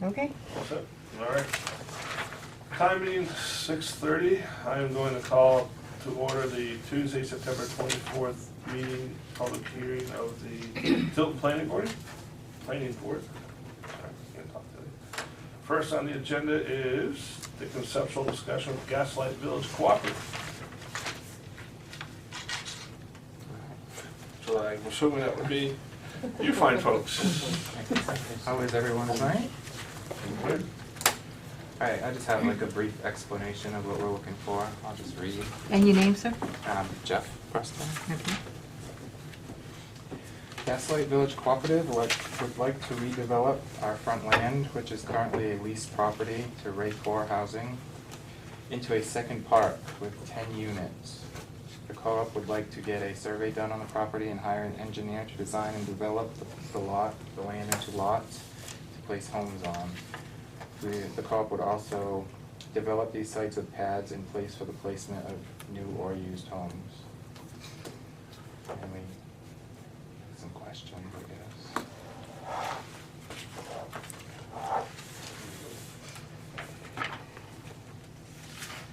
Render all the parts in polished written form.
Okay. That's it. All right. Time being 6:30, I am going to call to order the Tuesday, September 24th meeting, public hearing of the Tilton Planning Board. Sorry, can't talk today. First on the agenda is the conceptual discussion of Gaslight Village Cooperative. So I'm assuming that would be you fine folks. How is everyone tonight? Good. Alright, I just have like a brief explanation of what we're looking for. I'll just read. And your name, sir? Jeff Preston. Okay. Gaslight Village Cooperative would like to redevelop our front land, which is currently a leased property to Ray Core Housing, into a second park with 10 units. The co-op would like to get a survey done on the property and hire an engineer to design and develop the land into lots to place homes on. The co-op would also develop these sites with pads in place for the placement of new or used homes. And we have some questions, I guess.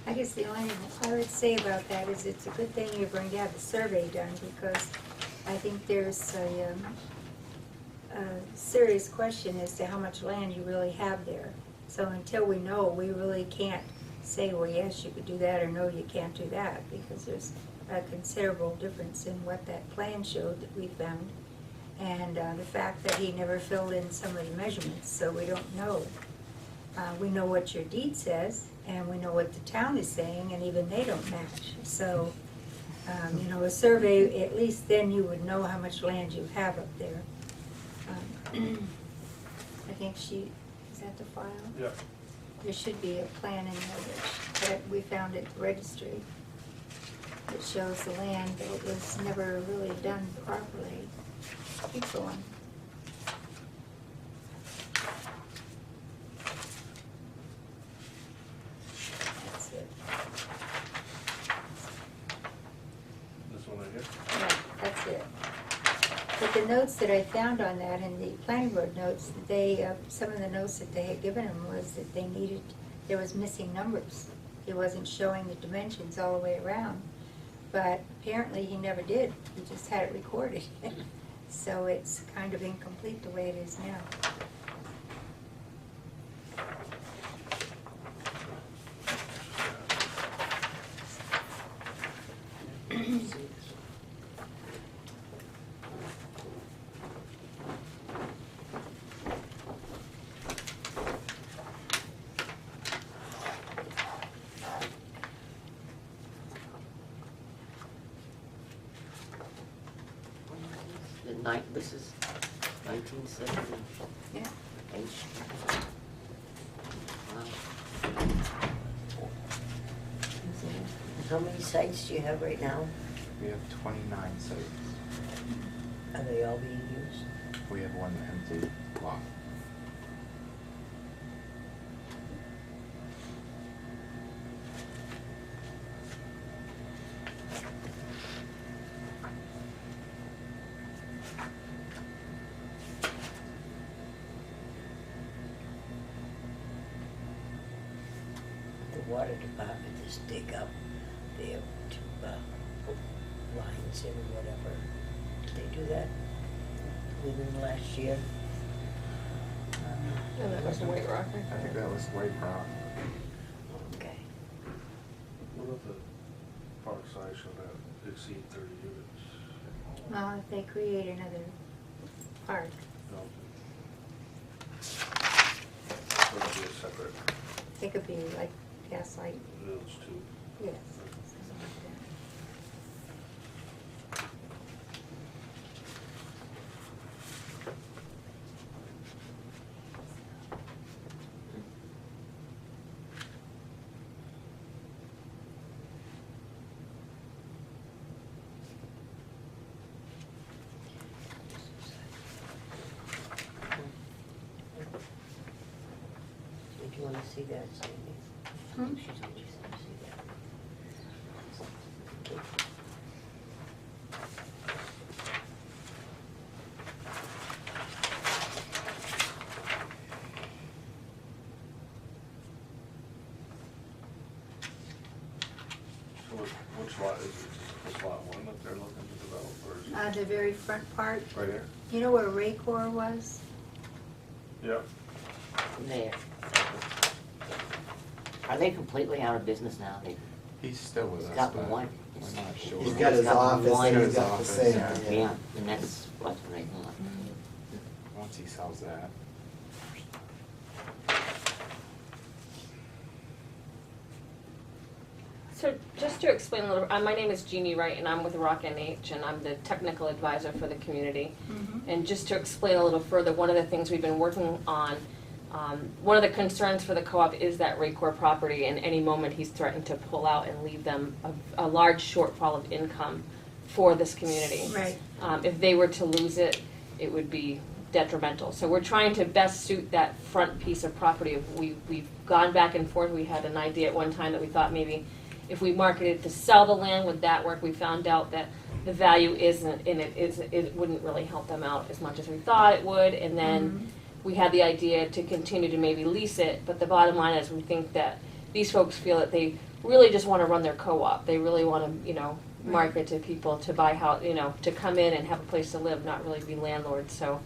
I guess the only thing I would say about that is it's a good thing you're going to have the survey done, because I think there's a serious question as to how much land you really have there. So until we know, we really can't say, well, yes, you could do that, or no, you can't do that, because there's a considerable difference in what that plan showed that we found, and the fact that he never filled in some of the measurements, so we don't know. We know what your deed says, and we know what the town is saying, and even they don't match. So, you know, a survey, at least then you would know how much land you have up there. I think is that the file? Yeah. There should be a plan in there that we found at the registry that shows the land, but it was never really done properly. Keep going. That's it. This one right here. Yeah, that's it. But the notes that I found on that, and the planning board notes, they, some of the notes that they had given him was that they needed, there was missing numbers. He wasn't showing the dimensions all the way around. But apparently he never did. He just had it recorded. So it's kind of incomplete the way it is now. This is 1970. Yeah. How many sites do you have right now? We have 29 sites. Are they all being used? We have one empty lot. The water department just dig up their lines in or whatever. Did they do that within last year? And that was White Rock, I think that was White Rock. Okay. What about the park size should not exceed 30 units? Well, if they create another park, No. So it'll be a separate it could be like Gaslight, village too. yes, something like that. If you want to see that, Sandy. Hmm? She told you to see that. the very front part, right here. you know where Raycor was? Yep. There. Are they completely out of business now? He's still with He's us, got but one. we're not sure. He's got his got office one. and he's His got the office, same. yeah. Yeah, and that's what I thought. Once he sells that. So just to explain a little, my name is Jeannie Wright, and I'm with Rock NH, and I'm the technical advisor for the community. And just to explain a little further, one of the things we've been working on, one of the concerns for the co-op is that Raycor property, and any moment he's threatened to pull out and leave them a large shortfall of income for this community. Right. If they were to lose it, it would be detrimental. So we're trying to best suit that front piece of property. We've gone back and forth. We had an idea at one time that we thought maybe if we marketed to sell the land, would that work? We found out that the value isn't in it, it wouldn't really help them out as much as we thought it would. And then we had the idea to continue to maybe lease it, but the bottom line is we think that these folks feel that they really just want to run their co-op. They really want to, market to people to buy house, to come in and have a place to live, not really be landlords. So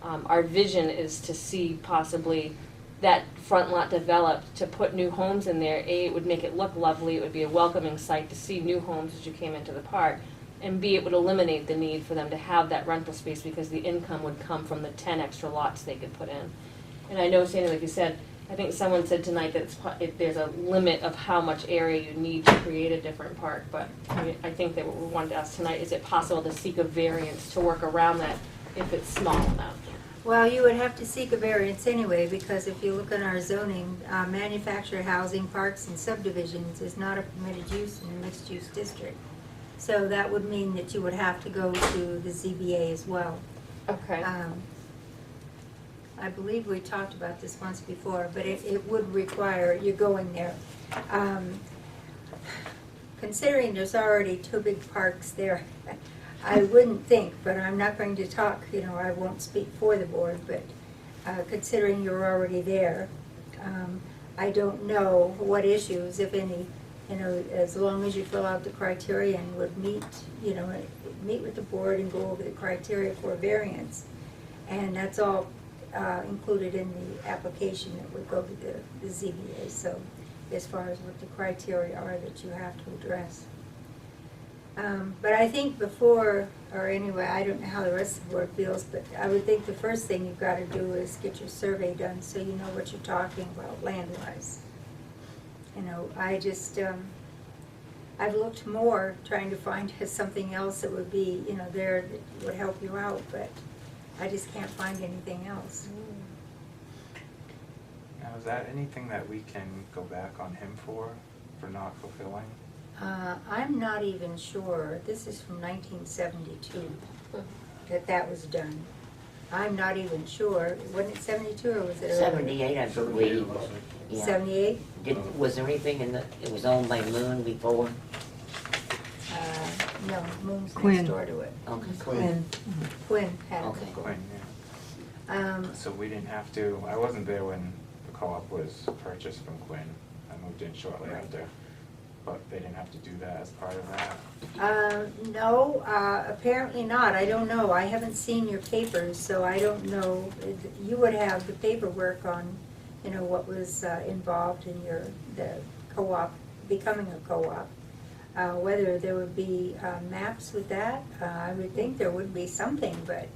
our vision is to see possibly that front lot developed, to put new homes in there. A, it would make it look lovely. It would be a welcoming sight to see new homes as you came into the park. And B, it would eliminate the need for them to have that rental space because the income would come from the 10 extra lots they could put in. And I know, Sandy, like you said, I think someone said tonight that there's a limit of how much area you need to create a different park. But I think that what we wanted to ask tonight, is it possible to seek a variance to work around that if it's small enough? Well, you would have to seek a variance anyway, because if you look in our zoning, manufactured housing, parks, and subdivisions is not a permitted use in a mixed-use district. So that would mean that you would have to go to the ZBA as well. Okay. I believe we talked about this once before, but it would require you going there. Considering there's already 2 big parks there, I wouldn't think, but I'm not going to talk, I won't speak for the board, but considering you're already there, I don't know what issues, if any, as long as you fill out the criteria and would meet with the board and go over the criteria for a variance. And that's all included in the application that would go to the ZBA. So as far as what the criteria are that you have to address. But I think before, or anyway, I don't know how the rest of the board feels, but I would think the first thing you've got to do is get your survey done so you know what you're talking about land-wise. I just, I've looked more trying to find something else that would be, there that would help you out, but I just can't find anything else. Now, is that anything that we can go back on him for not fulfilling? I'm not even sure, this is from 1972, that was done. I'm not even sure, wasn't it 72 or was it earlier? 78, I believe. Yeah. 78? Was there anything it was owned by Moon before? No, Moon's Quinn. next door to it. Okay. Quinn had it Okay. before. Quinn, yeah. So we didn't have to, I wasn't there when the co-op was purchased from Quinn. I moved in shortly Right. after. But they didn't have to do that as part of that? No, apparently not. I don't know. I haven't seen your papers, so I don't know. You would have the paperwork on, what was involved in the co-op, becoming a co-op. Whether there would be maps with that, I would think there would be something, but,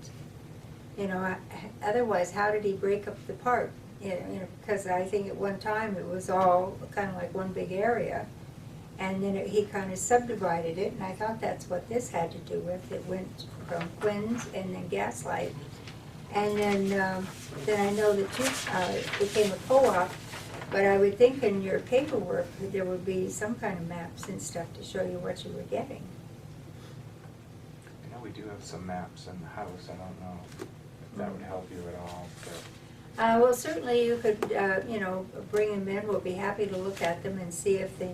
otherwise, how did he break up the park? Because I think at one time it was all kind of like one big area. And then he kind of subdivided it, and I thought that's what this had to do with. It went from Quinn's and then Gaslight. And then I know that you became a co-op, but I would think in your paperwork that there would be some kind of maps and stuff to show you what you were getting. I know we do have some maps in the house. I don't know if that would help you at all. But Well, certainly you could, bring them in. We'll be happy to look at them and see if they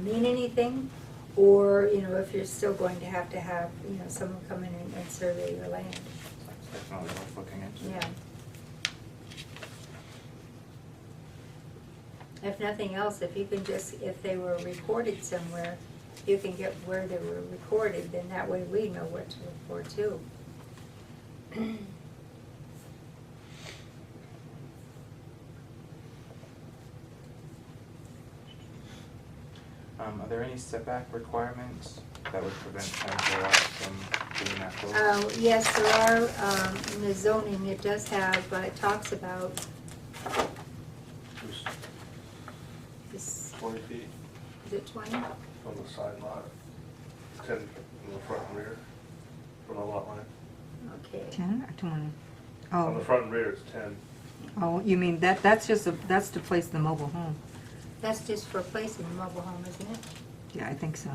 mean anything, or, if you're still going to have, someone come in and survey your land. it's definitely worth looking into. Yeah. If nothing else, if you can just, if they were recorded somewhere, you can get where they were recorded, then that way we know what to look for too. Are there any setback requirements that would prevent 10 kilowatts from being that close? Yes, there are, in the zoning, it does have, it talks about Just this, 20 feet is it 20? from the side lot, 10 from the front and rear, from the lot line. Okay. 10 or 20? On the Oh, front and rear, it's 10. oh, you mean that's that's to place the mobile home. That's just for placing the mobile home, isn't it? Yeah, I think so.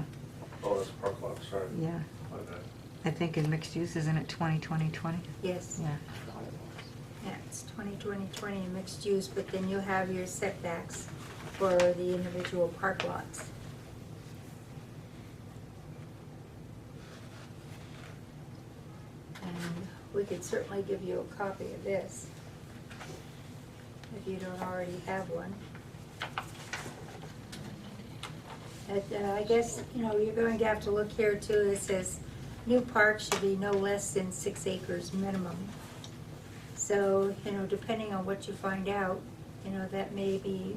Oh, that's park lot, sorry. Yeah, My bad. I think in mixed use, isn't it 20, 20, 20? Yes. Yeah. Yeah, it's 20, 20, 20 in mixed use, but then you have your setbacks for the individual park lots. And we could certainly give you a copy of this, if you don't already have one. I guess, you're going to have to look here too. It says, new parks should be no less than 6 acres minimum. So, depending on what you find out, that may be,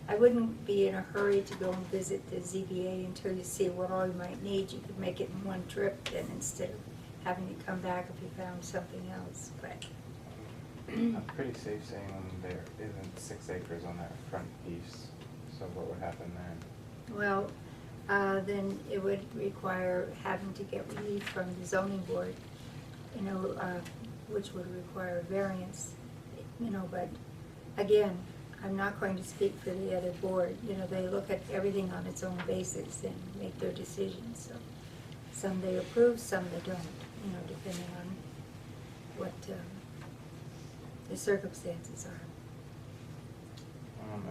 I wouldn't be in a hurry to go and visit the ZBA until you see what all you might need. You could make it in one trip then instead of having to come back if you found something else, but. I'm pretty safe saying there isn't 6 acres on that front piece, so what would happen there? Well, then it would require having to get relief from the zoning board, which would require variance, but again, I'm not going to speak for the other board. They look at everything on its own basis and make their decisions, so some they approve, some they don't, depending on what the circumstances are.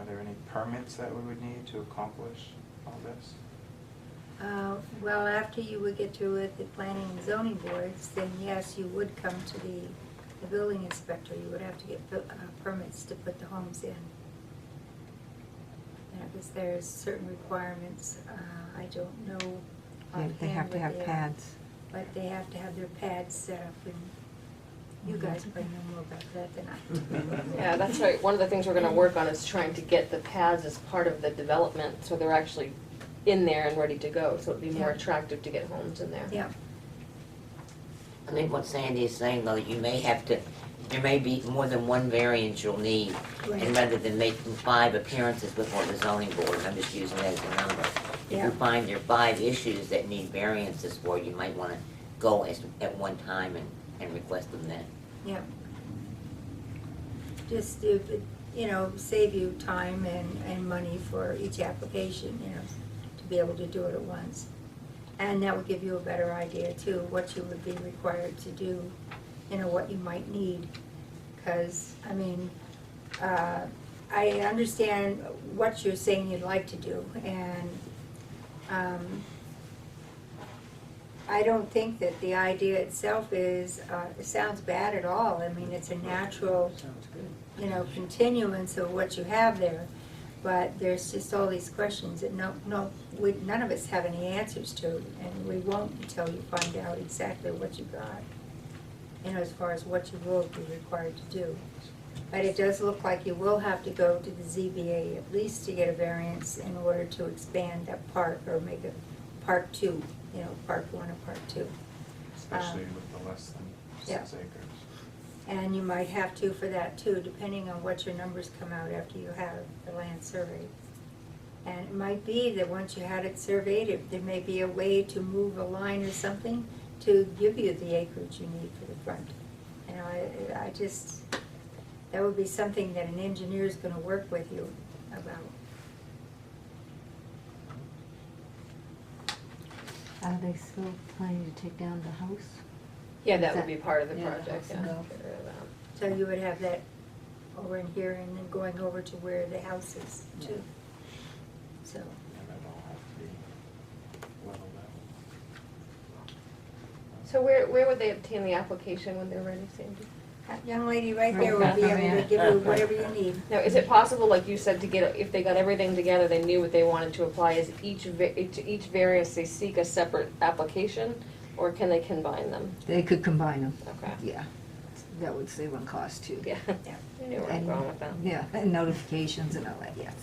Are there any permits that we would need to accomplish all this? Well, after you would get through with the planning and zoning boards, then yes, you would come to the building inspector. You would have to get permits to put the homes in. Because there's certain requirements, I don't know Yeah, they have offhand to what have they are, pads. but they have to have their pads set up, and you guys probably know more about that than I do. Yeah, that's right. One of the things we're gonna work on is trying to get the pads as part of the development, so they're actually in there and ready to go, so it'd be more Yeah. attractive to get homes in there. Yeah, I think what Sandy is saying, though, you may have to, there may be more than one variance you'll need. Right. And rather than making 5 appearances before the zoning board, I'm just using that as a number. If Yeah. you find there are 5 issues that need variances for, you might want to go at one time and request them then. yeah. Just, save you time and money for each application, to be able to do it at once. And that would give you a better idea too, what you would be required to do, what you might need. Because, I understand what you're saying you'd like to do, and I don't think that the idea itself is, it sounds bad at all. It's a natural, Sounds good. continuance of what you have there. But there's just all these questions that none of us have any answers to, and we won't until you find out exactly what you got, as far as what you will be required to do. But it does look like you will have to go to the ZBA at least to get a variance in order to expand that park or make it Park 2, Park 1 or Park 2. Especially with the less than 6 acres. And you might have to for that too, depending on what your numbers come out after you have the land surveyed. And it might be that once you had it surveyed, there may be a way to move a line or something to give you the acreage you need for the front. I just, that would be something that an engineer is gonna work with you about. Are they still planning to take down the house? Yeah, that would be part of the Yeah, project, yeah. no. Get rid of that. So you would have that over in here and then going over to where the house is too. So, And that'll all have to be leveled out. So where would they obtain the application when they're ready, Sandy? That young lady right there will be able to give you whatever you need. Now, is it possible, like you said, to get, if they got everything together, they knew what they wanted to apply, is to each variance they seek a separate application, or can they combine them? They could combine them, Okay, yeah. That would save on cost too. yeah, I knew where I'm And- going with that. Yeah, and notifications and all that, yes.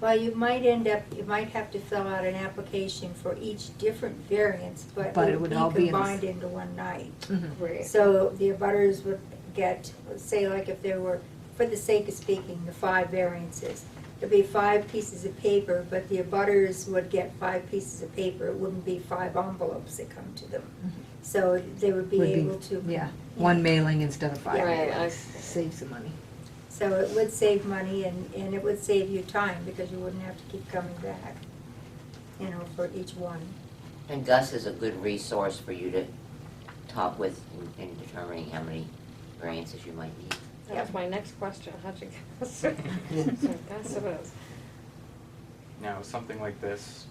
Well, you might have to fill out an application for each different variance, but But it it would would all be be in the combined into one night. Mhm. Great. So the abutters would get, say like if there were, for the sake of speaking, the 5 variances, there'd be 5 pieces of paper, but the abutters would get 5 pieces of paper. It wouldn't be 5 envelopes that come to them. So they would be Would able to. Yeah, one mailing instead of 5 Yeah. Right, mailings. Save some money. So it would save money and it would save you time because you wouldn't have to keep coming back, for each one. And Gus is a good resource for you to talk with in determining how many variances you might need. That's my next question, how'd you guess? So that's what it is. Now, something like this,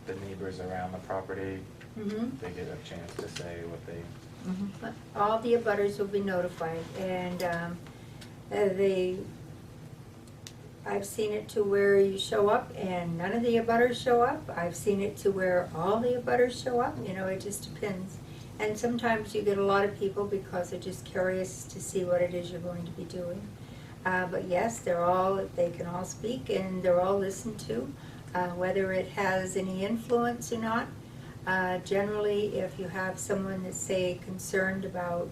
the neighbors around the property, Mm-hmm. they get a chance to say what they, But all the abutters will be notified, and I've seen it to where you show up and none of the abutters show up. I've seen it to where all the abutters show up, it just depends. And sometimes you get a lot of people because they're just curious to see what it is you're going to be doing. But yes, they can all speak and they're all listened to, whether it has any influence or not. Generally, if you have someone that's, say, concerned about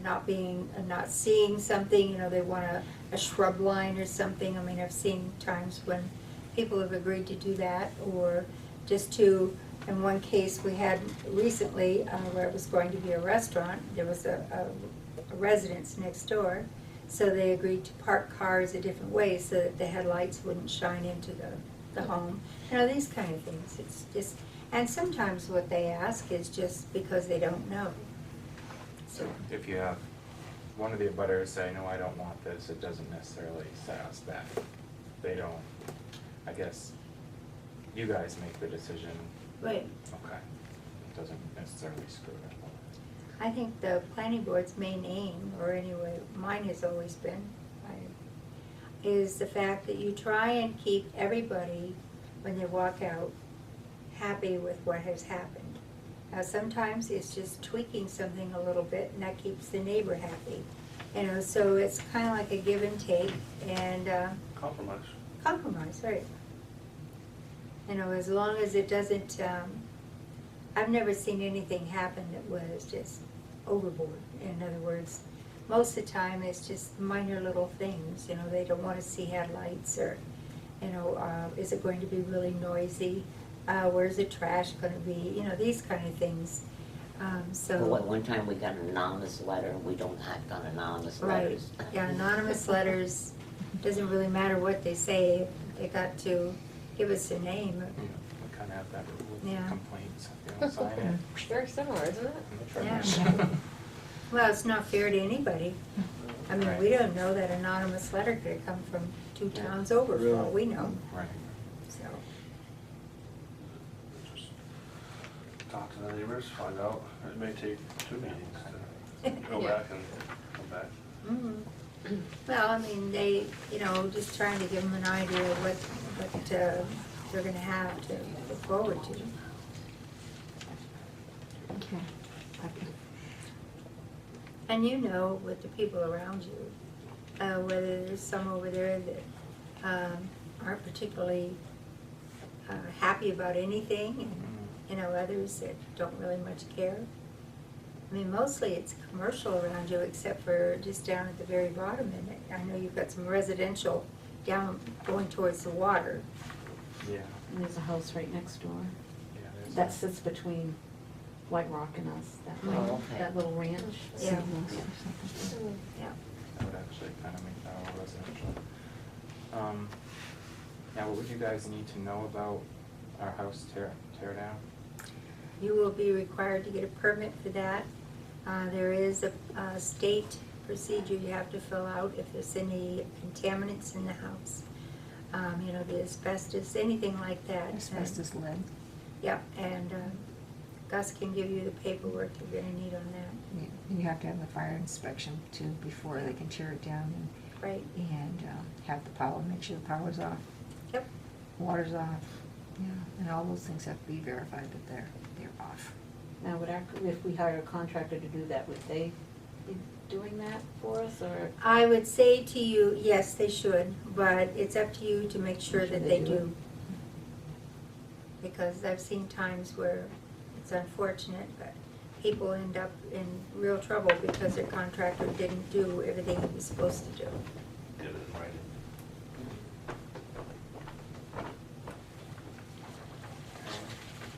not seeing something, they want a shrub line or something. I mean, I've seen times when people have agreed to do that, or just to, in one case we had recently, where it was going to be a restaurant, there was a residence next door, so they agreed to park cars a different way so that the headlights wouldn't shine into the home. These kind of things. It's just, and sometimes what they ask is just because they don't know. so if you have one of the abutters say, no, I don't want this, it doesn't necessarily set us back. They don't, I guess, you guys make the decision. Right. Okay. It doesn't necessarily screw it up. I think the planning board's main aim, or anyway, mine has always been, is the fact that you try and keep everybody, when they walk out, happy with what has happened. Now, sometimes it's just tweaking something a little bit, and that keeps the neighbor happy. So it's kind of like a give and take, and Compromise. compromise, right? As long as it doesn't, I've never seen anything happen that was just overboard. In other words, most of the time it's just minor little things, they don't want to see headlights, or, is it going to be really noisy? Where's the trash going to be? These kind of things. Well, one time we got an anonymous letter, we don't act on anonymous Right, letters. yeah, anonymous letters, doesn't really matter what they say, they got to give us a name. We kind of have that with Yeah. complaints, if you don't sign it. Very similar, isn't it? and they Yeah. try to- Well, it's not fair to anybody. I mean, Right. we don't know that anonymous letter could have come from 2 towns over, for all we know, Right. so. Just talk to the neighbors, find out. It may take 2 meetings to go Yeah. back and come back. Mhm. Well, I mean, they, just trying to give them an idea of what they're gonna have to look forward to. Okay. And with the people around you, whether there's some over there that aren't particularly happy about anything, and others that don't really much care. I mean, mostly it's commercial around you, except for just down at the very bottom. And I know you've got some residential down going towards the water. Yeah, And there's a house right next door. yeah, there's. That sits between White Rock and us, Oh, okay. that little ranch. Yeah. Seamless or something. Yeah. That would actually kind of make that all residential. Now, what would you guys need to know about our house tear down? You will be required to get a permit for that. There is a state procedure you have to fill out if there's any contaminants in the house. The asbestos, anything like that. Asbestos lead. Yeah, and Gus can give you the paperwork you're gonna need on that. Yeah. And have to have a fire inspection too before they can tear it down Right, and have the power, make sure the power's off, yep. water's off, yeah, and all those things have to be verified that they're off. Now, if we hire a contractor to do that, would they be doing that for us, or? I would say to you, yes, they should, but it's up to you to make sure Make sure that they they do it. do. Because I've seen times where it's unfortunate, but people end up in real trouble because their contractor didn't do everything he was supposed to do. Get it in writing.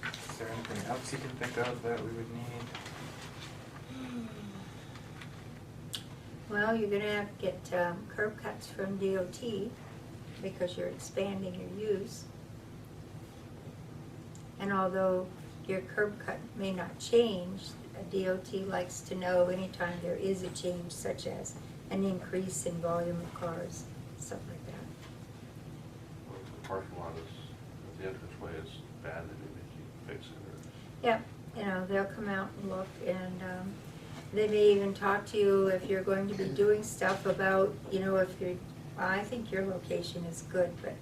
Is there anything else you can think of that we would need? Well, you're gonna have to get curb cuts from DOT because you're expanding your use. And although your curb cut may not change, DOT likes to know anytime there is a change, such as an increase in volume of cars, stuff like that. Well, the parking lot is, the entranceway is bad, they may keep fixing it. Yeah, you know, they'll come out and look, and they may even talk to you if you're going to be doing stuff about, you know, if you're, I think your location is good, but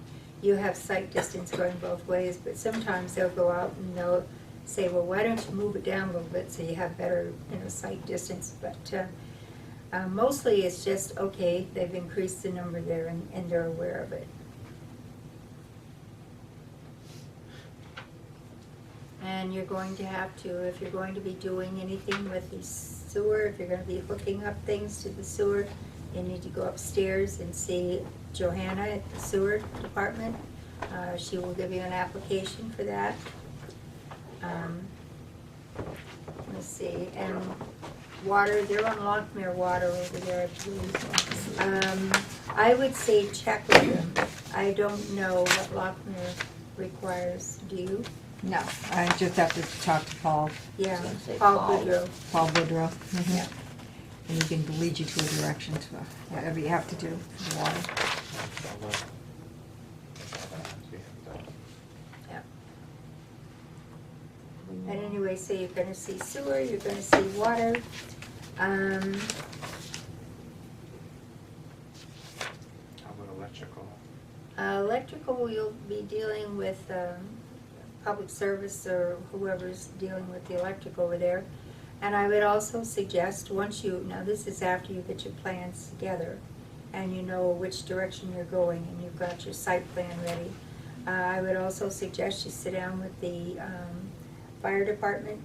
you have sight distance going both ways, but sometimes they'll go out and they'll say, well, why don't you move it down a little bit so you have better, you know, sight distance, but mostly it's just, okay, they've increased the number there and they're aware of it. And you're going to have to, if you're going to be doing anything with the sewer, if you're gonna be hooking up things to the sewer, you need to go upstairs and see Johanna at the sewer department. She will give you an application for that. Let's see, and water, they're on Lockmere Water over there, I believe. I would say check with them. I don't know what Lockmere requires, do you? No, I just have to talk to Paul, Yeah, So say Paul Paul. Boudreau. Paul Woodrow. Mhm. Yeah. And he can lead you to a direction to whatever you have to do for the water. Yeah. And anyway, so you're gonna see sewer, you're gonna see water. How about electrical? Electrical, you'll be dealing with public service or whoever's dealing with the electric over there. And I would also suggest, once you, now this is after you get your plans together and you know which direction you're going and you've got your site plan ready, I would also suggest you sit down with the fire department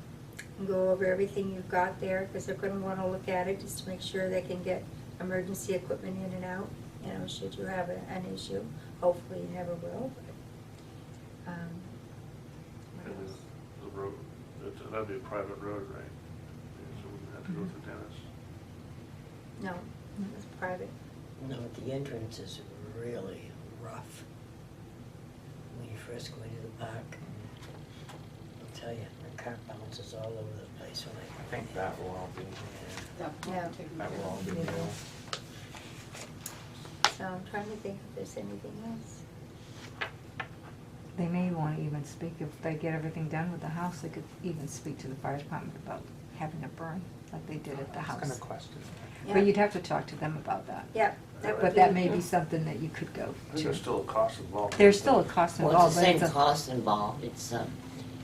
and go over everything you've got there, because they're gonna wanna look at it just to make sure they can get emergency equipment in and out, you know, should you have an issue. Hopefully you never will, but, what And else? the road, that'd be a private road, right? So we would have to go through Dennis. No, it's private. No, the entrance is really rough. When you first go into the park, I'll tell you, the car bounces all over the place when I think that will all be, Yeah. that will all be new. So I'm trying to think if there's anything else. They may want to even speak, if they get everything done with the house, they could even speak to the fire department about having it burn, like they did at the I was house. gonna question that. But you'd have to talk to them about that. Yeah, that would But be. that may be something that you could go I think to. there's still a cost involved. There's still a cost Well, involved, it's the but same it's a, cost involved, it's,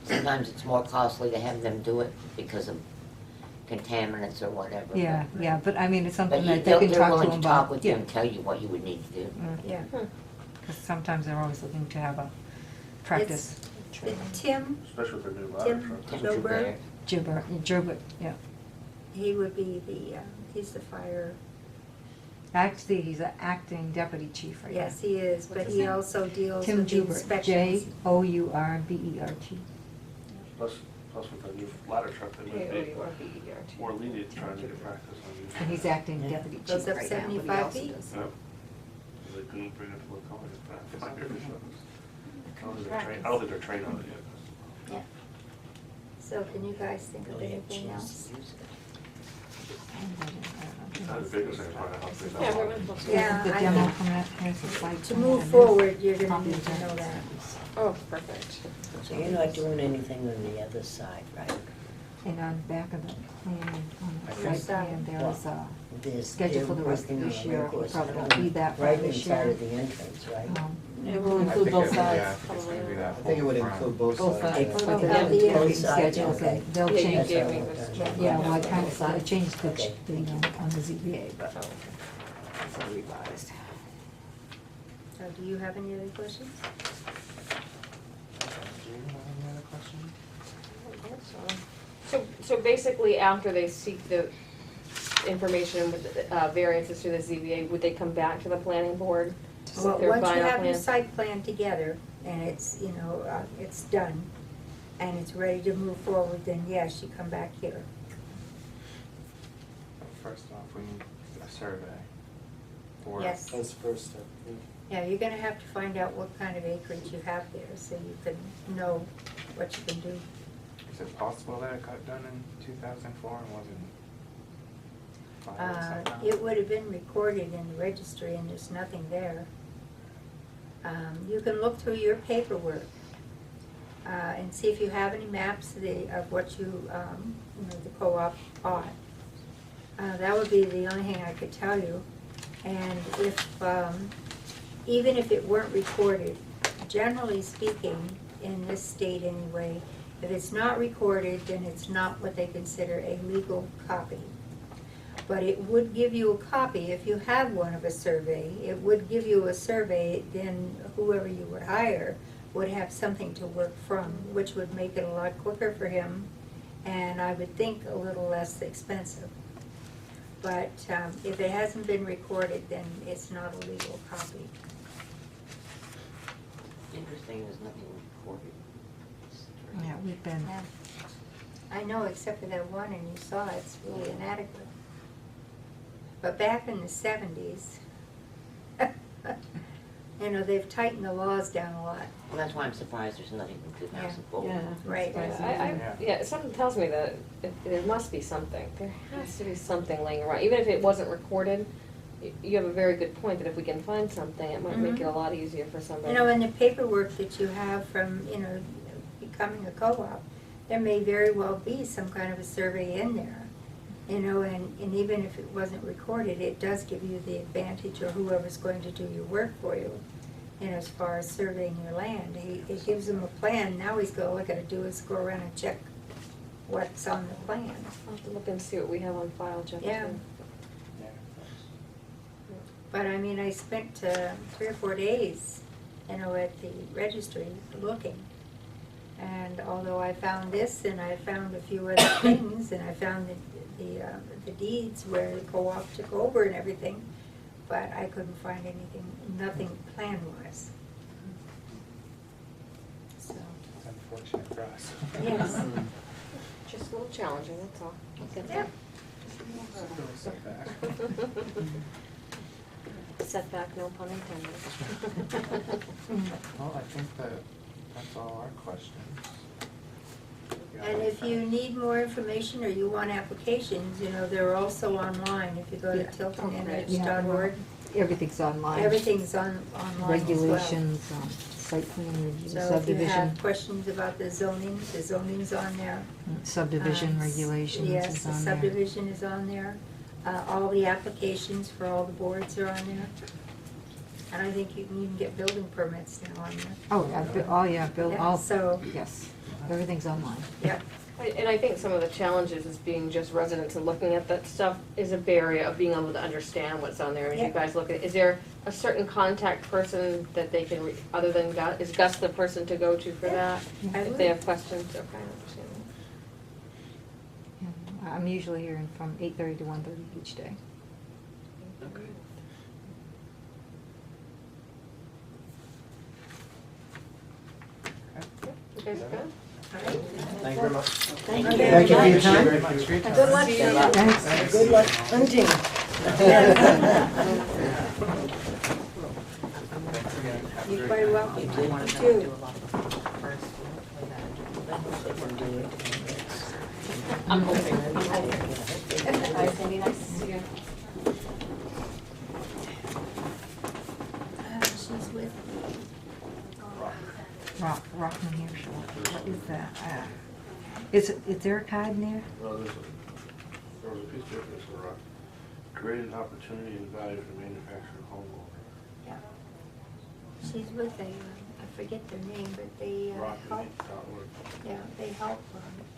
sometimes it's more costly to have them do it because of contaminants or whatever. yeah, yeah, but I mean, it's But something you, that they can they're talk to willing them to talk about. with you Yeah. and tell you what you would need to do. Yeah. Because sometimes they're always looking to have a practice. Tim, Especially with their new ladder Tim truck. Tim Joubert, Joubert. Jobert, yeah. he would be the, he's the fire, Actually, he's an acting deputy chief right now. yes, he is, but What's his he name? also deals Tim with the Joubert, inspections. Joubert. Plus with the new ladder truck, they might be K-O-U-R-B-E-R-T. more lenient trying to get practice on you. And he's acting Yeah. deputy chief Goes up right now, but he 75 also feet. does. Yep. They couldn't bring it to the company for 5 years. I don't think they're trained on it yet. Yeah. So can you guys think of really have anything chance else? to use it. Not the biggest thing, probably how big that Yeah, was. everyone's supposed to. Yeah, The I demo know. permit, here's the site To plan, move and forward, you're there's gonna copy need of to know that. that. Oh, perfect. So you're not doing anything on the other side, right? And on the back of the plan, on I the think- right plan, there is a There's- schedule for the they're rest of working this on a year. rain course Probably down don't need that for right this inside year. of the entrance, right? It will I include think both it- sides. Yeah, I think it's gonna be that I think it would whole front. include both Both sides. sides. But they Yeah, have the the entrance schedules, okay. and they'll Yeah, you change gave it. me this. Yeah, well, I kind Both sides. of changed the, Okay. on the ZBA, but Oh, it's all revised. So do you have any other questions? Do you have any other questions? So basically, after they seek the information with variances through the ZBA, would they come back to the planning board? Well, Their once you final have your plan? site plan together and it's, it's done and it's ready to move forward, then yes, you come back here. First off, we need a survey. For- Yes. That's the first step. Yeah, you're gonna have to find out what kind of acreage you have there so you can know what you can do. Is it possible that it got done in 2004 and wasn't filed somehow? It would have been recorded in the registry and there's nothing there. You can look through your paperwork and see if you have any maps of what the co-op bought. That would be the only thing I could tell you. And if, even if it weren't recorded, generally speaking, in this state anyway, if it's not recorded, then it's not what they consider a legal copy. But it would give you a copy if you have one of a survey. It would give you a survey, then whoever you would hire would have something to work from, which would make it a lot quicker for him, and I would think a little less expensive. But if it hasn't been recorded, then it's not a legal copy. Interesting, there's nothing recorded. Yeah, we've been, Yeah. I know, except for that one, and you saw it's really inadequate. But back in the 70s, they've tightened the laws down a lot. Well, that's why I'm surprised there's nothing from 2004. Yeah. Right. Yeah, something tells me that there must be something. There has to be something laying around. Even if it wasn't recorded, you have a very good point that if we can find something, it might make it a lot easier for somebody. And the paperwork that you have from, becoming a co-op, there may very well be some kind of a survey in there. And even if it wasn't recorded, it does give you the advantage of whoever's going to do your work for you. As far as surveying your land, it gives them a plan. Now all I gotta do is go around and check what's on the plan. I'll have to look and see what we have on file, Jeff. Yeah. Yeah, But I spent 3 or 4 days, at the registry looking. And although I found this and I found a few other things and I found the deeds where the co-op took over and everything, but I couldn't find anything, nothing plan-wise. So, it's unfortunate for us. yes. Just a little challenging, that's all. We'll get Yeah. there. Setback, no pun intended. Well, I think that's all our questions. And if you need more information or you want applications, they're also online. If you go to Yeah. tiltonnh.org, everything's online. everything's online as well. Regulations, site plan review, So if you subdivision, have questions about the zoning's on there. subdivision Uh, regulations Yes, is the on there. subdivision is on there. All the applications for all the boards are on there. And I think you can even get building permits now on there. Oh, So, yes, everything's online. yep. And I think some of the challenges is being just residents and looking at that stuff is a barrier of being able to understand what's on there. As you Yeah. guys look at, is there a certain contact person that they can, other than Gus, is Gus the person to go to for that? I If would. they have questions, okay, I understand. Yeah, I'm usually here from 8:30 to 1:30 each day. Okay. You guys are good? All right. Thank you very much. Thank you. Okay. Thank you for your Thank you very time. much for your time. Good luck. Good luck. Thanks. Good luck hunting. Thanks again. Have a You're great quite night. welcome. You You too. too. They can do it. I'm hoping. Bye, Cindy. Nice to see you. She's with Rockman here, sure. What is that? Is there a card in there? Well, there was a piece of paper that said, create an opportunity and value for manufacturing homeowner. Yeah. She's with I forget their name, but they help, Rockland.org. yeah, they help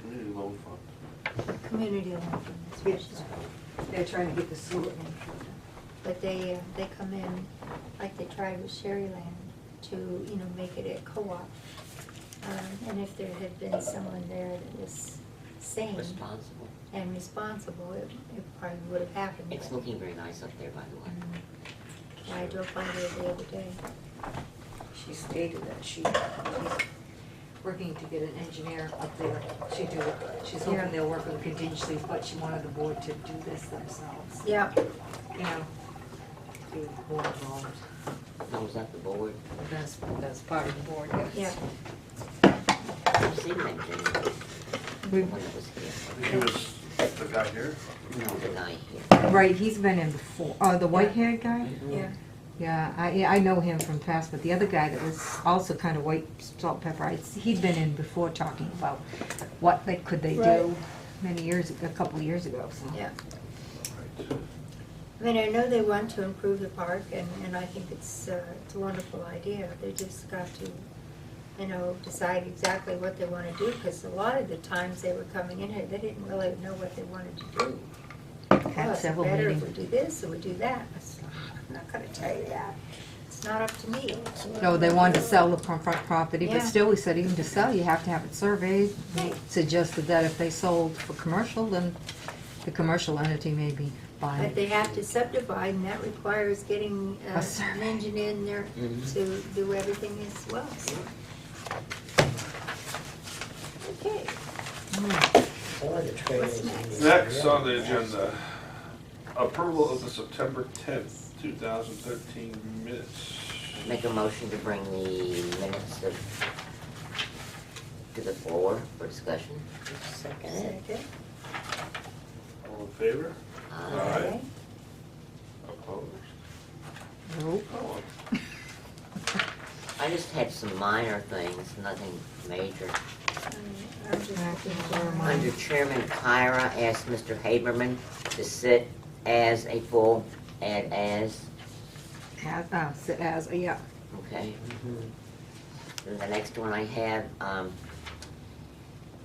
Community loan fund. community living, that's what she's called. They're trying to get the sewer in. But they come in, like they tried with Sherryland, to, make it a co-op. And if there had been someone there that was sane Responsible. and responsible, it probably would have happened. It's but- looking very nice up there, by the way. I drove by there the other day. She stated that she's working to get an engineer up there. She's Yeah. hoping they'll work with contingencies, but she wanted the board to do this themselves. Yeah, Be more involved. Now, was that the board? That's part of the board, yeah. I've seen that gentleman when it was I here. think he was the guy here. No, the guy here. Right, he's been in before. The white-haired guy? Yeah. Yeah, I know him from past, but the other guy that was also kind of white, salt, pepper, he'd been in before talking about what could they Right. do a couple of years ago, so. Yeah. Right. I mean, I know they want to improve the park, and I think it's a wonderful idea. They just got to, decide exactly what they want to do, because a lot of the times they were coming in here, they didn't really know what they wanted to do. Had It's several better if meetings. we do this or we do that. I said, I'm not gonna tell you that. It's not up to me. No, they wanted to sell the front property, but Yeah. still, we said even to sell, you have to have it surveyed. They suggested that if they sold for commercial, then the commercial entity may be buying But it. they have to subdivide, and that requires getting A an survey. engineer in there Mhm. to do everything as well. so. Okay. Some of the trailers. What's Next on the agenda, approval of the September 10th, 2013 minutes. Make a motion to bring the minutes to the floor for discussion. Second it. Second. All in favor? Aye. Opposed? Nope. Oh, I just had some minor things, nothing major. I'm just looking for Under Chairman Kyra asked Mr. Haberman to sit as a full add as, Yeah, okay? And the next one I have,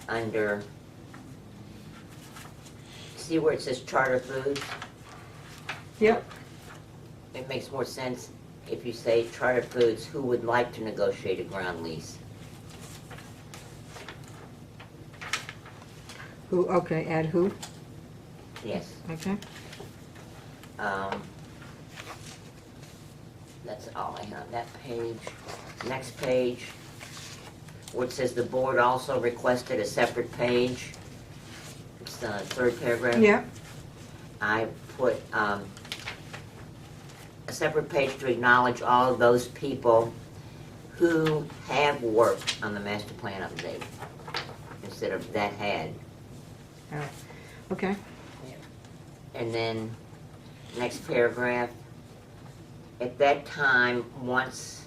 under, see where it says Charter Foods? yep, It makes more sense if you say Charter Foods, who would like to negotiate a ground lease? okay, add who? Yes. Okay. That's all I have on that page. Next page, where it says the board also requested a separate page. It's the third paragraph. Yeah, I put a separate page to acknowledge all of those people who have worked on the master plan update, instead of that had. okay. And then, next paragraph, at that time, once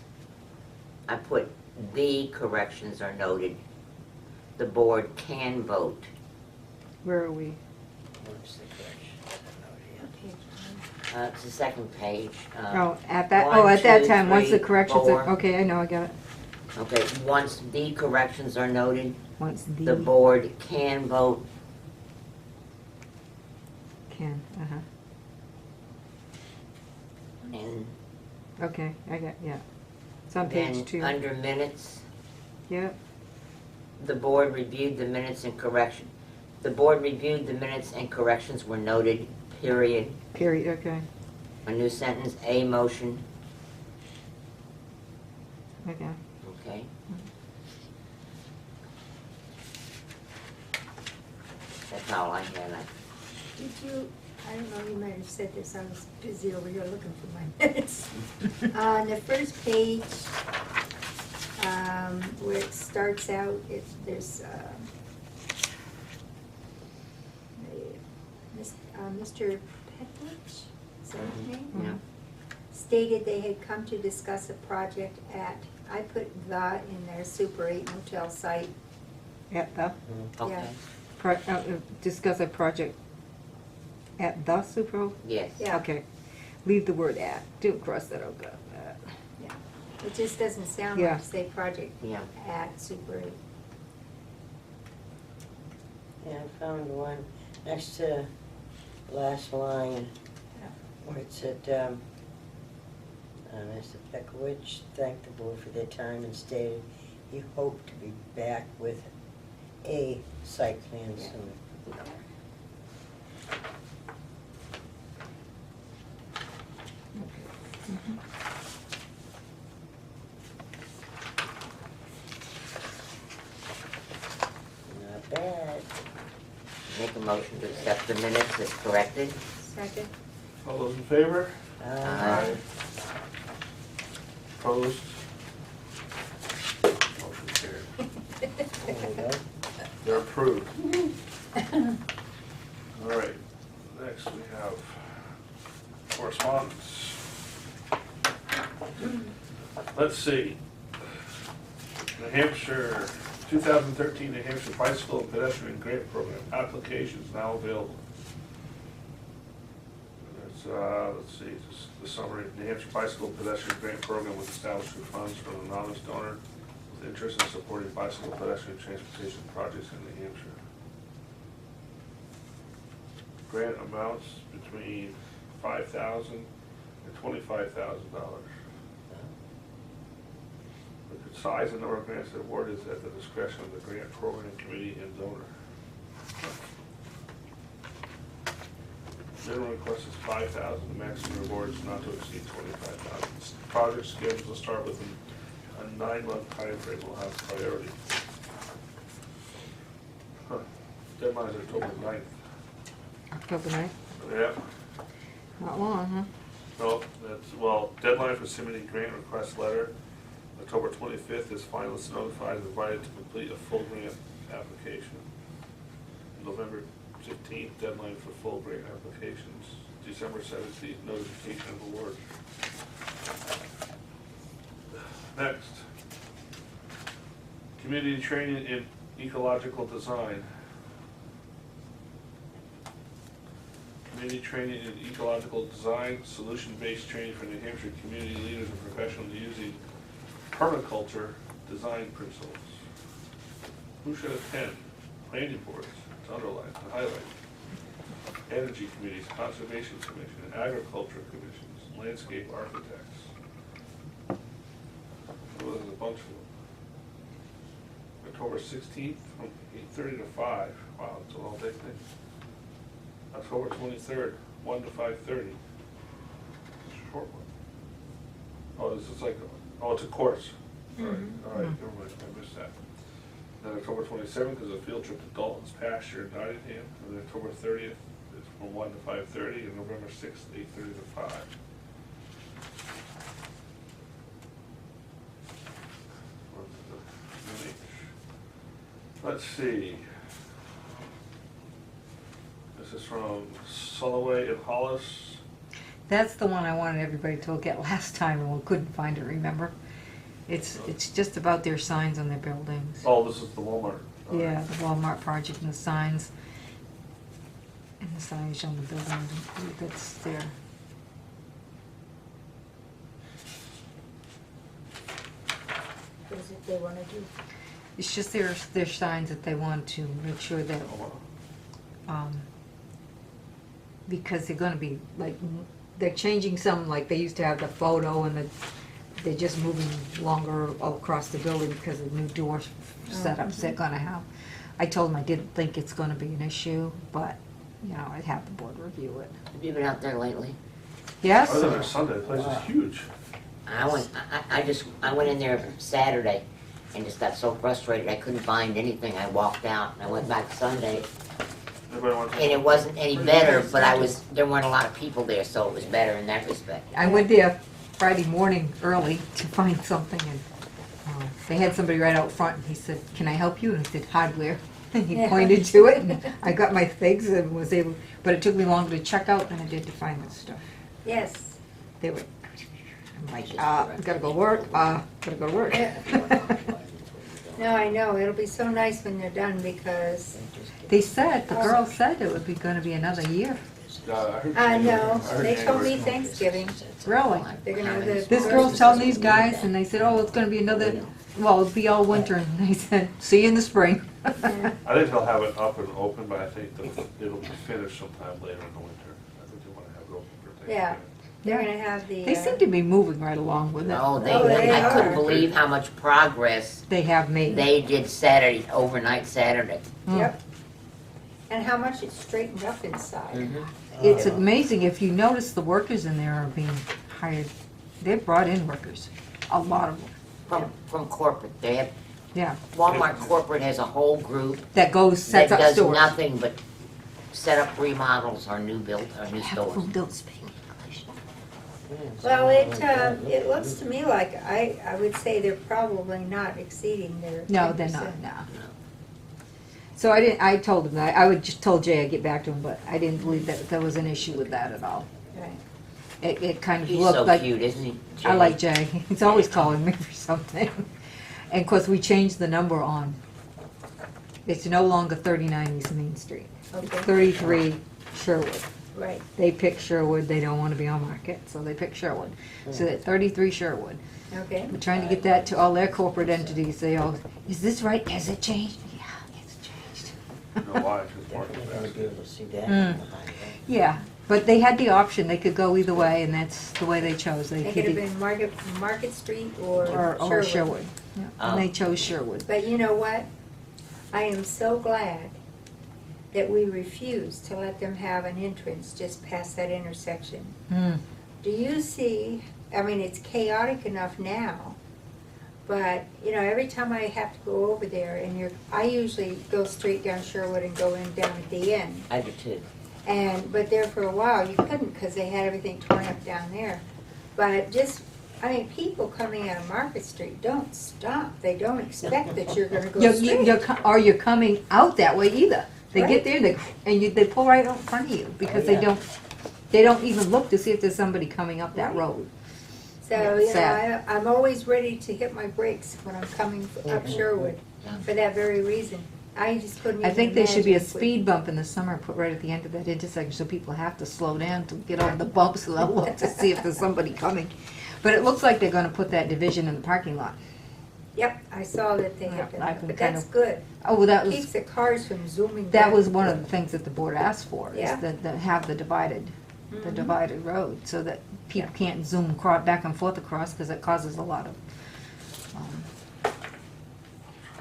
I put the corrections are noted, the board can vote. Where are we? What's the correction? I don't know yet. It's the second page. At that, one, at that two, time, once the three, corrections are, four. okay, I know, I got it. Okay, once the corrections are noted, Once the board can vote. can, And okay, I got, yeah. It's on then page 2. under minutes, Yep, the board reviewed the minutes and correction. The board reviewed the minutes and corrections were noted, period. period, okay, A new sentence, a motion, okay. okay? That's all I had. Did you, I don't know, you might have said this, I was busy over here looking for my minutes. On the first page, where it starts out, there's, Mr. Petlich, is that his name? Yeah. Stated they had come to discuss a project at, I put the in there, Super 8 motel site. At the, Okay, discuss a project at the Super. yes. Yeah. Okay, leave the word at, don't cross that out. It just doesn't sound Yeah. like, say, project Yeah. at Super 8. Yeah, I found one next to last line where it said, Mr. Pekowicz thanked the board for their time and stated he hoped to be back with a site plan soon. Not bad. Make a motion to accept the minutes as corrected. Second? All those in favor? Aye. Opposed? Motion carried. There we go. They're approved. All right, next we have correspondence. Let's see. New Hampshire, 2013 New Hampshire Bicycle and Pedestrian Grant Program, applications now available. It's, let's see, this- the summary, New Hampshire Bicycle and Pedestrian Grant Program was established through funds from an anonymous donor with interest in supporting bicycle pedestrian transportation projects in New Hampshire. Grant amounts between $5,000 and $25,000. The size and number of grants awarded is at the discretion of the grant program committee and donor. Minimum request is $5,000, the maximum reward is not to exceed $25,000. Project scheduled to start within a 9-month timeframe will have priority. Deadline is October 9th. October 9th, Yeah, not long, huh? no, that's, well, deadline for submitting grant request letter, October 25th is finalists notified and invited to complete a full grant application. November 15th, deadline for full grant applications. December 17th, notification of award. Next, community training in ecological design. Community training in ecological design, solution-based training for New Hampshire community leaders and professionals using permaculture design principles. Who should attend? Planning boards, it's underlined and highlighted. Energy committees, conservation commission, agriculture commissions, landscape architects. Well, there's a bunch of them. October 16th, from 8:30 to 5. Wow, it's an all-day thing. October 23rd, 1 to 5:30. Short one. Oh, this is like, oh, it's a course. All right, never mind, I missed that. Then October 27th is a field trip to Dalton's pasture in Nottingham. And then October 30th is from 1 to 5:30, and November 6th, 8:30 to 5. Let's see. This is from Sulloway and Hollis. That's the one I wanted everybody to look at last time and we couldn't find it, remember? It's just about their signs on their buildings. Oh, this is the Walmart. All Yeah, right. the Walmart project and the signs. And the signage on the building that's there. What is it they wanna do? It's just their signs that they want to make sure that, Oh, wow. because they're gonna be, like, they're changing some, like, they used to have the photo and they're just moving longer across the building because of new door setups they're gonna have. I told them I didn't think it's gonna be an issue, but, you know, I'd have the board review it. Have you been out there lately? Yes? Other than Sunday, the place is huge. I went in there Saturday and just got so frustrated, I couldn't find anything. I walked out and I went back Sunday Everybody wants to. and it wasn't any better, but there weren't a lot of people there, so it was better in that respect. I went there Friday morning early to find something and they had somebody right out front and he said, "Can I help you?" And I said, "Hardware." And he pointed to it and I got my things and was able, but it took me longer to check out than it did to find the stuff. Yes. They were, I'm like, gotta go to work, gotta go to work. No, I know, it'll be so nice when they're done because, They said, the girl said it would be gonna be another year. I know, heard they told me January. Thanksgiving. Really? They're gonna have the. This girl's telling these guys, and they said, oh, it's gonna be another, well, it'll be all winter, and they said, see you in the spring. Yeah. I think they'll have it up and open, but I think it'll be finished sometime later in the winter. I think they wanna have it open for Thanksgiving. Yeah. They're gonna have the. They seem to be moving right along with it. No, Oh, they I couldn't are. believe how much progress They have made. they did Saturday, overnight Saturday. Yep. And how much it's straightened up inside. Mhm. It's amazing, if you notice the workers in there are being hired, they've brought in workers, a lot of them, From corporate, they have, yeah. Walmart corporate has a whole group That goes, that sets up does stores. nothing but set up remodels or new Have stores. them don't speak English. Well, it looks to me like, I would say they're probably not exceeding their 10%. No, they're not, no. So I told him that, I would just told Jay I'd get back to him, but I didn't believe that there was an issue with that at all. Right. It kind of He's looked so like. cute, isn't he? I like Jay. He's always calling me for something. And of course, we changed the number on. It's no longer 39 East Main Street. Okay, 33 Sherwood. right. They picked Sherwood. They don't want to be on Market, so they picked Sherwood. So that 33 Sherwood. Okay. We're trying to get that to all their corporate entities. They all, is this right? Has it changed? Yeah, it's changed. You know why? 'Cause Market Definitely gonna be able to see that Mm. on the highway. Yeah, but they had the option. They could go either way, and that's the way they chose. They It could could have be, been Market Street or or Sherwood. Sherwood. Yeah, and they chose Sherwood. But you know what? I am so glad that we refused to let them have an entrance just past that intersection. Mm. Do you see, I mean, it's chaotic enough now, but, you know, every time I have to go over there and I usually go straight down Sherwood and go in down at the end. I do too. But there for a while, you couldn't because they had everything torn up down there. But just, I mean, people coming out of Market Street don't stop. They don't expect that you're gonna go straight. Or you're coming out that way either. They Right. get there they pull right out in front of you because Oh, yeah. they don't even look to see if there's somebody coming up that road. So, you know, Sad. I'm always ready to hit my brakes when I'm coming up Sherwood for that very reason. I just couldn't even I think there should be a imagine if we- speed bump in the summer put right at the end of that intersection so people have to slow down to get over the bumps and they'll look to see if there's somebody coming. But it looks like they're gonna put that division in the parking lot. Yep, I saw that they had Yeah, done I've that, been but kind that's of- good. Oh, well, that Keeps was, the cars from zooming that back. was one of the things that the board asked for, is Yeah. that have the divided Mhm. road, so that people Yeah. can't zoom back and forth across, because it causes a lot of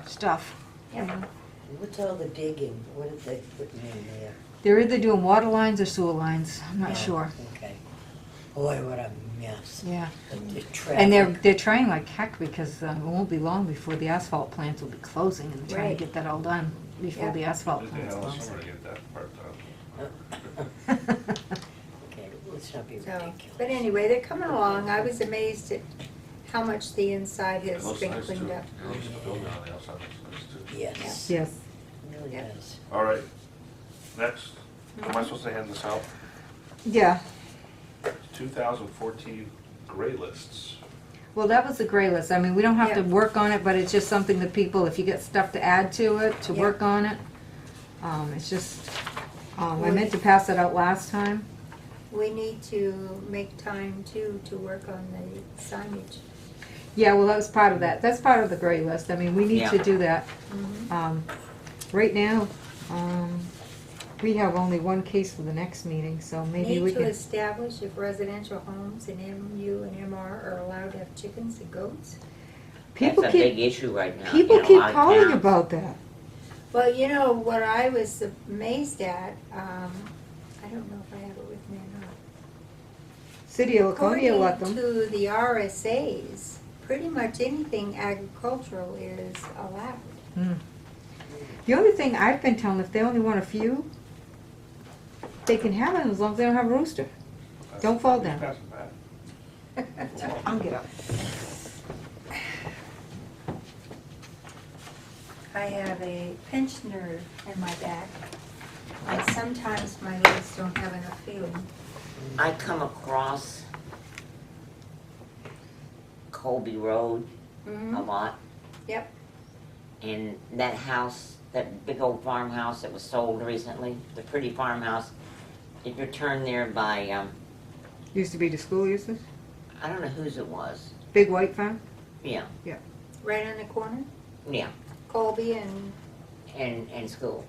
stuff. Yep. What's all the digging? What are they putting in there? They're either doing water lines or sewer lines, I'm not Oh, sure, Okay. Boy, what a mess. yeah. The And traffic. they're trying like heck, because it won't be long before the asphalt plants will be closing, and they're trying Right. to get that all done before Yeah. the asphalt Did they plants have all close. summer to get that part done? Okay, let's not be So, ridiculous. but anyway, they're coming along. I was amazed at how much the inside It has looks been nice too. cleaned up. It looks, the building on the outside looks nice too. Yes, Yes. it really Yeah. does. All right, next, am I supposed to hand this out? Yeah, 2014 gray lists. well, that was the gray list. I mean, we don't have to Yeah. work on it, but it's just something that people, if you get stuff to add to it, to Yeah. work on it. It's just, I meant to pass it out last time. We need to make time too to work on the signage. Yeah, well, that was part of that. That's part of the gray list. I mean, we need to Yeah. do that. Mhm. Right now, we have only one case for the next meeting, so maybe we Need to can. establish if residential homes in MU and MR are allowed to have chickens and goats. People That's a big keep, issue right now. people in a keep lot of calling towns. about that. Well, you know, what I was amazed at, I don't know if I have it with me or not. City of Laconia let According them. to the RSA's, pretty much anything agricultural is allowed. Hmm. The only thing I've been telling, if they only want a few, they can have it as long as they don't have a rooster. Don't fall down. Pass it back. I'll get up. I have a pinched nerve in my back, and sometimes my legs don't have enough feeling. I come across Colby Road a Mhm. lot. Yep. And that house, that big old farmhouse that was sold recently, the pretty farmhouse, if you turn there by, Used to be the school uses? I don't know whose it was. Big white farm? Yeah, Right on the corner, yeah, Colby and and school.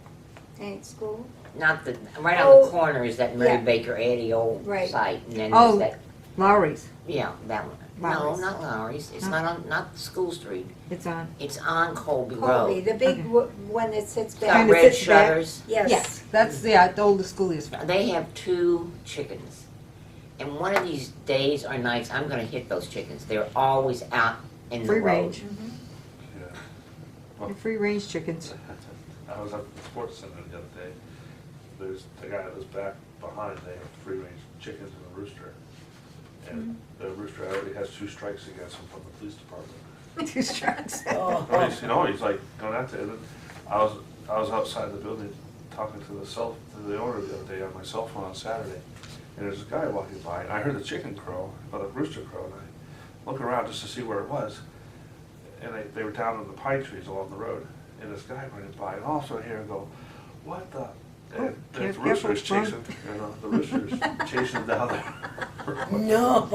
ain't school. Not the, right on Oh, the corner is that Mary yeah. Baker Eddy old Right. site, and then Oh. there's that, Lowry's, yeah, that one. No, Lowry's. not Lowry's, it's No. not on, not School Street, it's on. it's on Colby Colby, Road. the big Okay. one that sits Got Kinda back. red sits back. shutters. Yes. That's, yeah, the oldest school is farm. They have 2 chickens. And one of these days or nights, I'm gonna hit those chickens. They're always out in the Free road. range. Mhm. Yeah. They're free range chickens. I was at the sports center the other day. There's the guy that was back behind, they have free range chickens and a rooster. And the rooster already has 2 strikes against him from the police department. Two strikes. Oh. No, he's like going after it. And I was outside the building talking to the owner the other day on my cell phone on Saturday. And there's a guy walking by, and I heard the chicken crow, or the rooster crow, and I look around just to see where it was. And they were down in the pine trees along the road. And this guy running by, and all of a sudden I hear him go, "What the?" And the careful, rooster's Ron. chasing, the rooster's chasing him down there. No.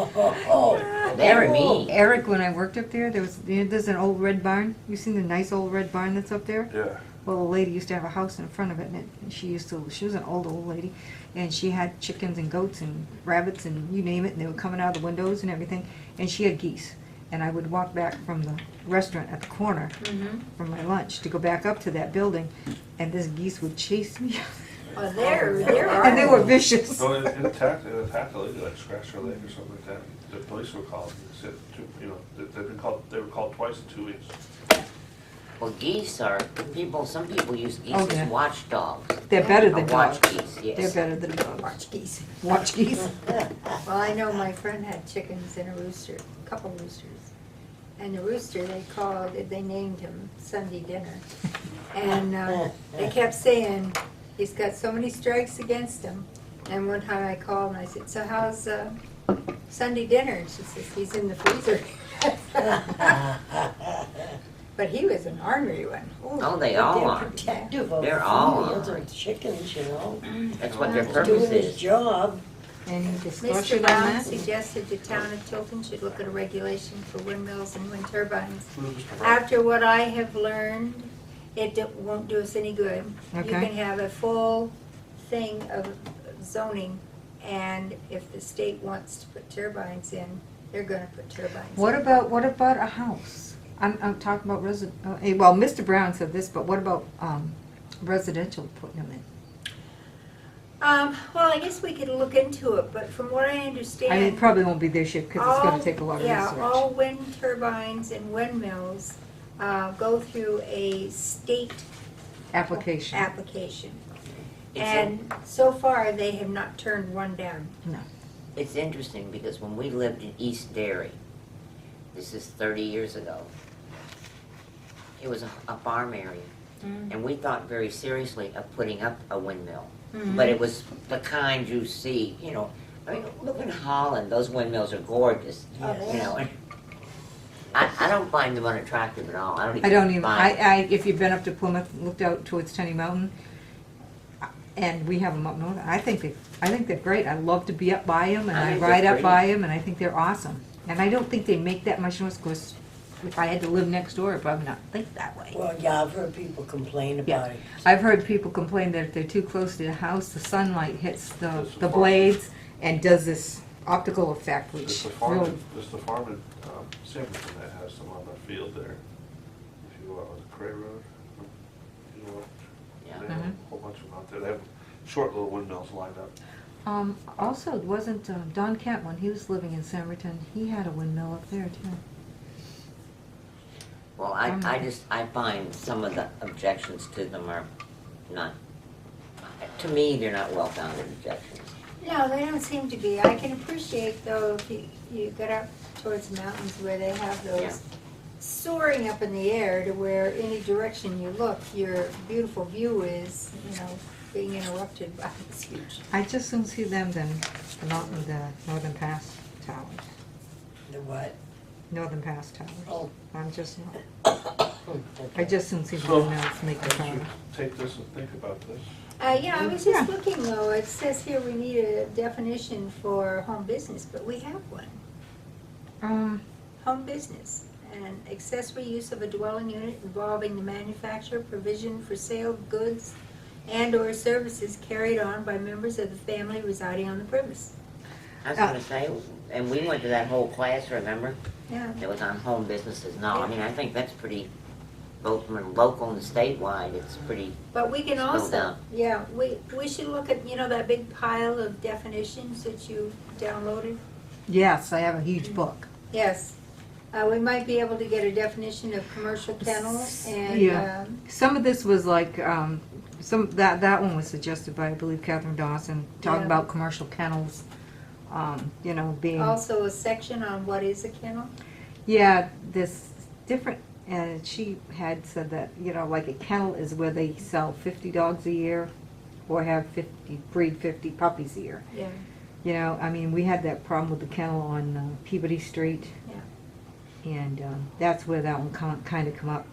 They're mean. Eric, when I worked up there, there's an old red barn. You seen the nice old red barn that's up there? Yeah. Well, the lady used to have a house in front of it, and she was an old lady, and she had chickens and goats and rabbits and you name it, and they were coming out of the windows and everything, and she had geese. And I would walk back from the restaurant at the corner from my lunch to go back up to that building, and this geese would chase me. Oh, they're And they were vicious. So it attacked a lady, like scratched her leg or something like that. The police were called, they said, they were called twice in 2 weeks. Oh, Well, geese are, some people use geese Oh, as yeah. watchdogs. They're better Or than watch dogs. geese, They're yes. better than dogs. Watch geese. Watch geese. Well, I know my friend had chickens and a rooster, a couple roosters. And the rooster, they named him Sunday Dinner. And they kept saying, he's got so many strikes against him. And one time I called and I said, "So how's Sunday Dinner?" And she says, "He's in the freezer." But he was an ornery one. Oh, they all are. Protective of They're all fields are. and chickens, you know. That's what their He's purpose doing his is. job. Any discussion Mr. on Brown that? suggested the town of Tilton should look at a regulation for windmills and wind turbines. Who's Mr. Brown? After what I have learned, won't do us any good. You Okay. can have a full thing of zoning, and if the state wants to put turbines in, they're gonna put turbines in. What about a house? I'm talking about well, Mr. Brown said this, but what about residential putting them in? Well, I guess we could look into it, but from what I understand. I mean, it probably won't be this year because it's gonna take a lot of Yeah, research. all wind turbines and windmills go through a state Application. application. It's And so far, they have not turned one down. It's interesting because when we lived in East Derry, this is 30 years ago, it was a farm area. And we thought very seriously of putting up a windmill. But it was the kind you see, you know, I mean, look in Holland, those windmills are gorgeous, Yes. you know. and I don't find them unattractive at all. I don't even, find- if you've been up to Plymouth, looked out towards Tenny Mountain, and we have them up north, I think they're great. I love to be up by them, and I I think ride they're up by them, and I think they're awesome. And I don't think they make that much noise, because if I had to live next door, I'd probably not think that way. Well, yeah, I've heard people complain Yeah. about it. I've heard people complain that if they're too close to the house, the sunlight hits the Does the blades and does this optical effect, There's which the farm, really, there's the farm in Sanderson that has them on the field there. If you go out on the Cray Road, you go out, Yeah. they have a whole bunch of them out there. They have short little windmills lined up. also, wasn't Don Kent, when he was living in Somerton, he had a windmill up there too. Well, I find some of the objections to them are not, to me, they're not well-founded objections. No, they don't seem to be. I can appreciate though, if you get up towards the mountains where they have Yeah. those soaring up in the air to where any direction you look, your beautiful view is, being interrupted by this huge. I just soon see them than the Northern Pass Towers. The what? Northern Pass Towers. Oh. I'm just not. I just soon see So, someone else make the I should phone. take this and think about this. Yeah, I was just looking though, it says here we need a definition for home business, but we have one. Home business, an accessory use of a dwelling unit involving the manufacture, provision for sale of goods and/or services carried on by members of the family residing on the premise. I was gonna say, and we went to that whole class, remember? Yeah. It was on home businesses. No, I mean, I think that's pretty, both from local and statewide, it's pretty, But we can Slow also, down. yeah, we should look at, that big pile of definitions that you downloaded? Yes, I have a huge book. Yes. We might be able to get a definition of commercial kennel and, Yeah. Some of this was like, that one was suggested by, I believe, Catherine Dawson, talking Yeah. about commercial kennels, being. also a section on what is a kennel. Yeah, this different, and she had said that, like a kennel is where they sell 50 dogs a year or breed 50 puppies a year. Yeah. I mean, we had that problem with the kennel on Peabody Street. Yeah. And that's where that one kind of come up.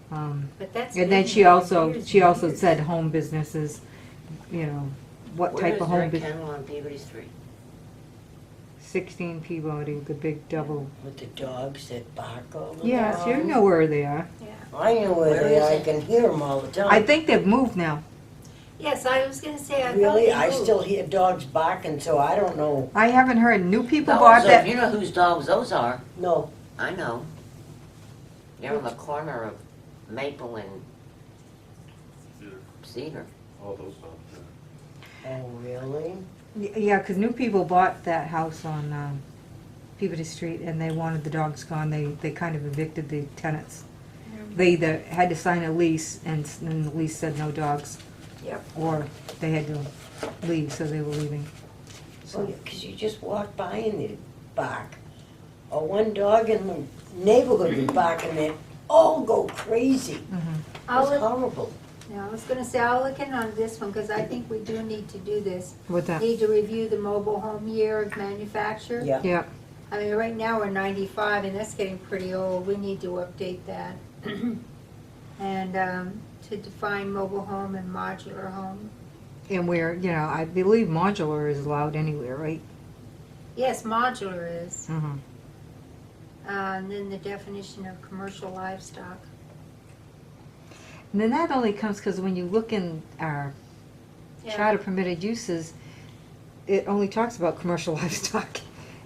But that's. And then been she there also years and years. said home businesses, what where type is of there home a business. kennel on Peabody Street? 16 Peabody, the big double. With the dogs that bark all the time. Yes, you know where they are. Yeah. I know where Where they is are, I it? can hear them all the time. I think they've moved now. Yes, I was gonna say, I thought Really? they I moved. still hear dogs barking, so I don't know. I haven't heard. New people Those bought are- that. You know whose dogs those are? No. I know. They're on the corner of Maple and Yeah, Cedar. all those dogs, yeah. Oh, really? Yeah, because new people bought that house on Peabody Street, and they wanted the dogs gone. They kind of evicted the tenants. They either had to sign a lease, and then the lease said no dogs, Yep. or they had to leave, so they were leaving. So, because you just walk by and they bark. Or one dog in the neighborhood would bark and they all go crazy. I'll It's look, horrible. yeah, I was gonna say, I'll look in on this one, because I think we do need to do this. With that, Need to review the mobile home year of manufacture. Yeah. yeah. I mean, right now we're 95, and that's getting pretty old. We need to update that. And to define mobile home and modular home. And where, I believe modular is allowed anywhere, right? Yes, modular is. Mm-hmm. And then the definition of commercial livestock. And then that only comes because when you look in our Yeah. charter permitted uses, it only talks about commercial livestock.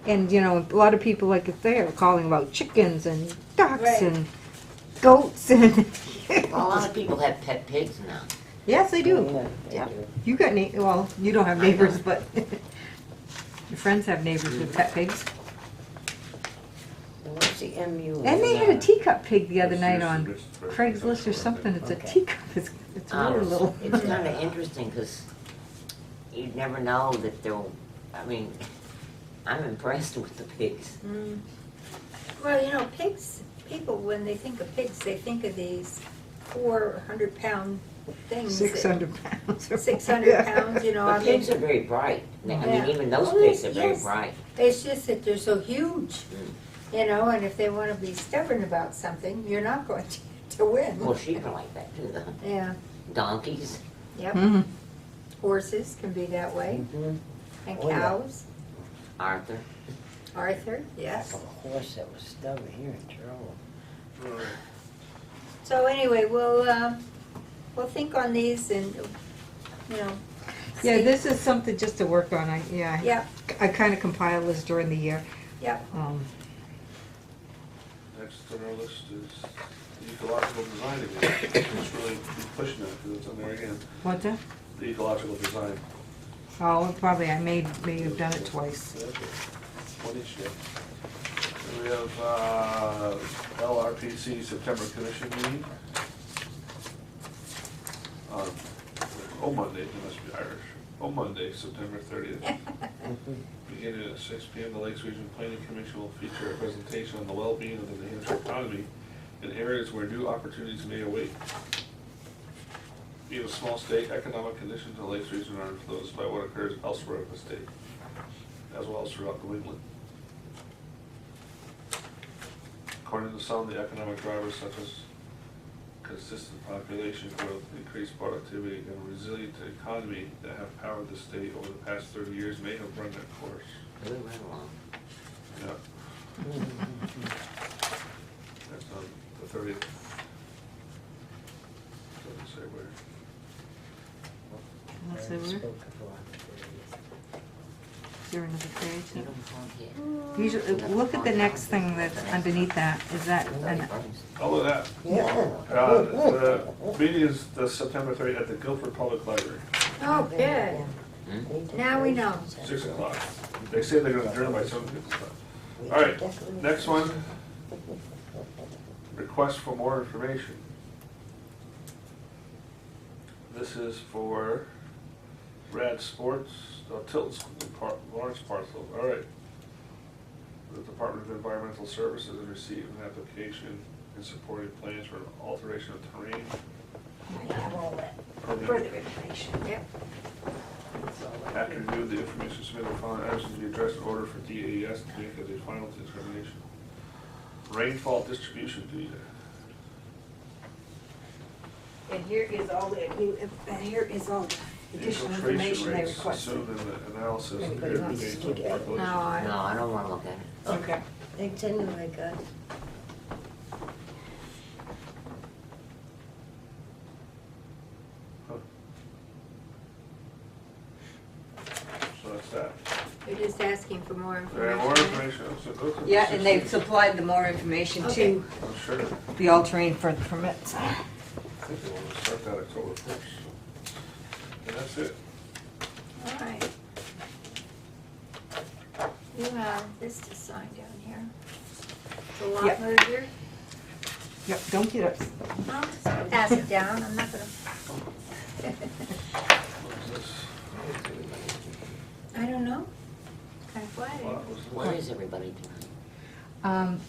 And, a lot of people, like if they're calling about chickens and ducks Right. and goats and. Well, a lot of people have pet pigs now. Yes, they do. Yeah, they Yeah. do. You got well, you don't have I know. neighbors, but your friends have neighbors with pet pigs. And what's the MU? And they had a teacup pig the other It's night usually on just for- Craigslist or something. It's a Okay. teacup. It's really little. It's kind of interesting because you'd never know that they'll, I mean, I'm impressed with the pigs. Well, pigs, people, when they think of pigs, they think of these 400-pound things. that- 600 pounds. 600 pounds, I But mean. pigs are very bright. I mean, Yeah. even those Oh, pigs are very yes. bright. It's just that they're so huge, and if they want to be stubborn about something, you're not going to win. Well, sheep are like that too, though. Yeah, Donkeys. yep. Mhm. Horses can be that way, Mhm. and Oh, yeah. cows. Arthur. Arthur, yes. Like a horse that was stubborn, you're in trouble. All right. So anyway, we'll think on these and, Yeah, see. this is something just to work on. Yeah, I kind of compile this during the year. yeah. Next on our list is the ecological design again. It's really pushing it because it's in there again. What's that? The ecological design. Oh, probably I may have done it twice. One each year. And we have LRPC September Commission meeting. Monday, it must be Irish. Monday, September 30th. Beginning at 6 p.m., the Lakes Region Planning Commission will feature a presentation on the well-being of the New Hampshire economy in areas where new opportunities may await. Being a small state, economic conditions in the Lakes Region are influenced by what occurs elsewhere in the state, as well as throughout New England. According to some, the economic drivers such as consistent population growth, increased productivity, and a resilient economy that have powered the state over the past 30 years may have run that course. Really right along. Yeah. That's on the 30th. Doesn't say where. Let's see, Already where? spoke before on the 30th. Is there another page? You don't want here. Usually, look at the next thing that's underneath that, is that, an Oh, look at that. Yeah. The meeting is the September 30th at the Guilford Public Library, Oh, good. Now we know. 6 o'clock. They say they're gonna adjourn by 7 o'clock. All right, next one. Request for more information. This is for Rad Sports, Tilton School, Lawrence parcel. All right. The Department of Environmental Services has received an application and supporting plans for an alteration of terrain. I have all that permit. further information. Yep. After review of the information submitted, the following items to be addressed in order for DAS to make as a final determination. Rainfall distribution data. And here is all the, additional Infiltration information they rates requested. assumed in the analysis. Anybody of wants to irrigation look at it? population. No, I- No, I don't wanna look at it. Okay. Thanks anyway, guys. So that's that. You're just asking for more There information. are more information. So those are- Yeah, and they've supplied the more information Okay. to I'm sure. the all-terrain for the permits. I think they want to start that October 1st. And that's it. All right. You have this to sign down here. The lot Yep. merger. Yep, don't get up. I'll just pass it down, I'm not gonna. What is this? I don't know. Kind of Lot flattered. was What late. is everybody doing?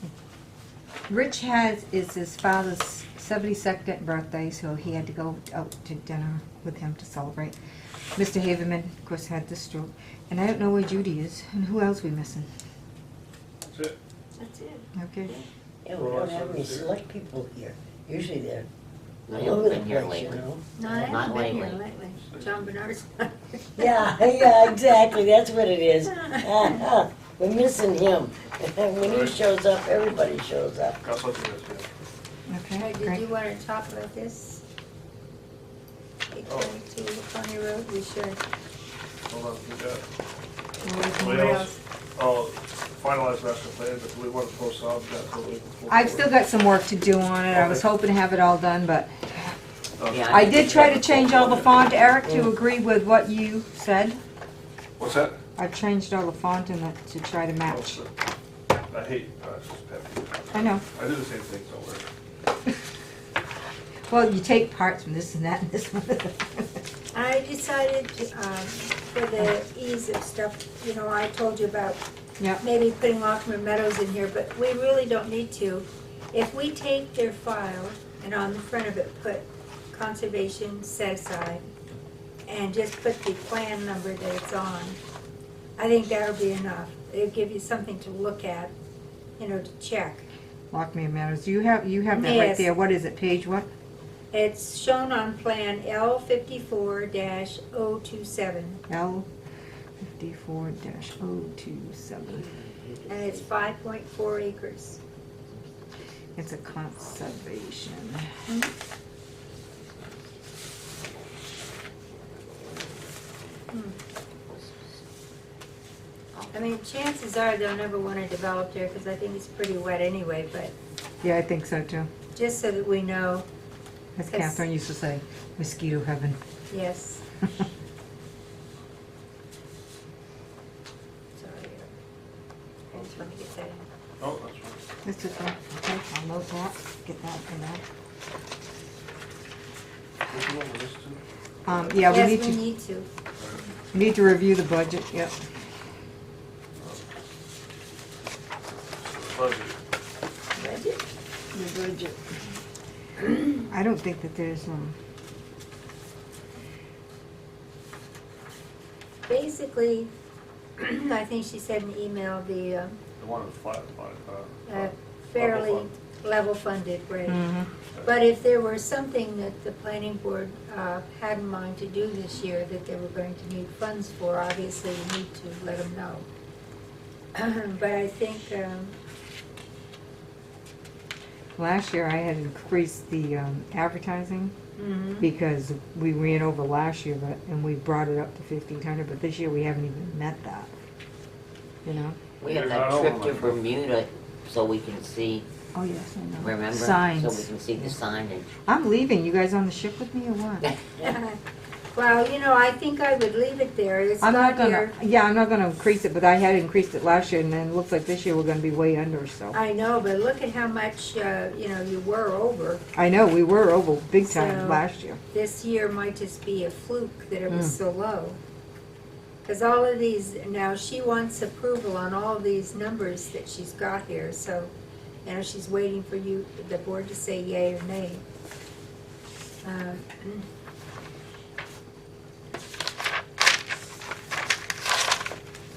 Rich is his father's 72nd birthday, so he had to go out to dinner with him to celebrate. Mr. Haverman, of course, had the stroke. And I don't know where Judy is, and who else we missing? That's it. That's it. Okay. Yeah, we don't have any select people here. Usually they're I all haven't over the been here place, you lately. know? No, I Not haven't been here lately. lately. John Bernard's. Yeah, exactly, that's what it is. We're missing him. When he shows up, everybody shows up. That's what it is, yeah. Okay, Did great. you want to talk about this? 822 Pony Road, we should. Hold on, we got. What Somebody else? else? Oh, finalized master plan, but do we want to post on that till the week before? I've still got some work to do on it. I was hoping to have it all done, but Okay. Yeah. I did try to change all the font, Eric, to agree with what you said. What's that? I've changed all the font in it to try to match. I hate, it's just pet peeve. I know. I do the same thing, don't worry. Well, you take parts from this and that and this one. I decided, for the ease of stuff, you know, I told you about Yep. maybe putting Lockman Meadows in here, but we really don't need to. If we take their file and on the front of it put conservation set aside and just put the plan number that it's on, I think that'll be enough. It'll give you something to look at, you know, to check. Lock me in matters. You have that right Yes. there. What is it? Page what? It's shown on plan L54-027, L54-027. and it's 5.4 acres. It's a conservation. I mean, chances are they'll never want to develop there, because I think it's pretty wet anyway, but Yeah, I think so too. just so that we know, As Yes. Catherine used to say, mosquito heaven. yes. Sorry. I just want to get that in. Oh, that's right. That's okay. Okay, I'll note that. Get that in there. Which one was this to? Yeah, Yes, we need to review the budget, yep. Budget. Budget? The budget. I don't think that there's, Basically, I think she said in the email, The one with flat, fairly, level funded, right. Mhm. But if there were something that the planning board had in mind to do this year that they were going to need funds for, obviously you need to let them know. But I think, Last year I had increased the advertising mhm. because we ran over last year, and we brought it up to 1,500, but this year we haven't even met that, you know? We have You're that not trip over to my- Bermuda so we can see, Oh, yes, I know. remember? Signs. So we can see the signage. I'm leaving. You guys on the ship with me or what? Well, you know, I think I would leave it there. It's I'm not got gonna, your, yeah, I'm not gonna increase it, but I had increased it last year, and then it looks like this year we're gonna be way under, so. I know, but look at how much, you know, you were over. I know, we were over big time So- last year. This year might just be a fluke that it was Mm. so low. Because all of these, now she wants approval on all of these numbers that she's got here, so, you know, she's waiting for you, the board to say yay or nay.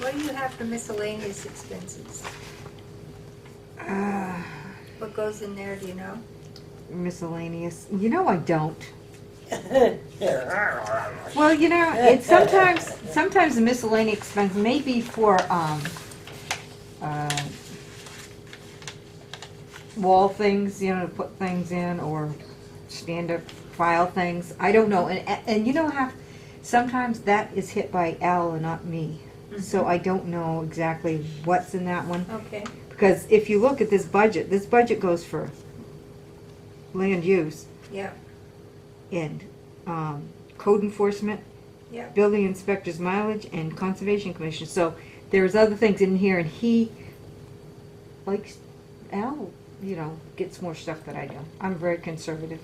What do you have for miscellaneous expenses? What goes in there, do you know? Miscellaneous, you know I don't. Well, you know, it's sometimes the miscellaneous expense may be for, wall things, you know, to put things in, or stand-up file things, I don't know, and you know how, sometimes that is hit by Al and not me, so I don't know exactly what's in that one, Okay, because if you look at this budget goes for land use, yeah, and code enforcement, yeah. building inspector's mileage, and conservation commission. So there's other things in here, and he likes, Al, you know, gets more stuff than I do. I'm very conservative.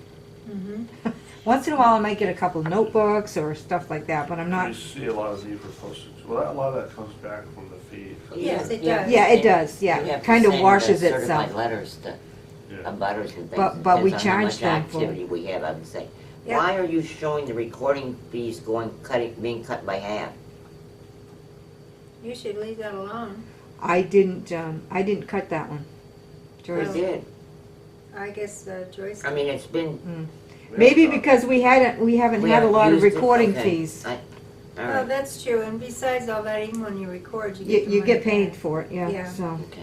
Mm-hmm. Once in a while I might get a couple of notebooks or stuff like that, but I'm You not, see a lot of need for postage. Well, a lot of that comes back from the fee. Yes, it Yeah. does. yeah, it does, You yeah, have to kind of send washes the certified itself. letters to Yeah. abutters and things. But we Depends on charge how much them for- activity we have, I would say. Yeah. Why are you showing the recording fees being cut by half? You should leave that alone. I didn't cut that one. We Joyce. did. I guess Joyce. I mean, it's been. Maybe because we haven't we had a haven't lot of used it. recording Okay. fees. All Well, right, that's true, and besides all that, even when you record, you You, get the you money get paid back. for it, yeah, Yeah. so. okay.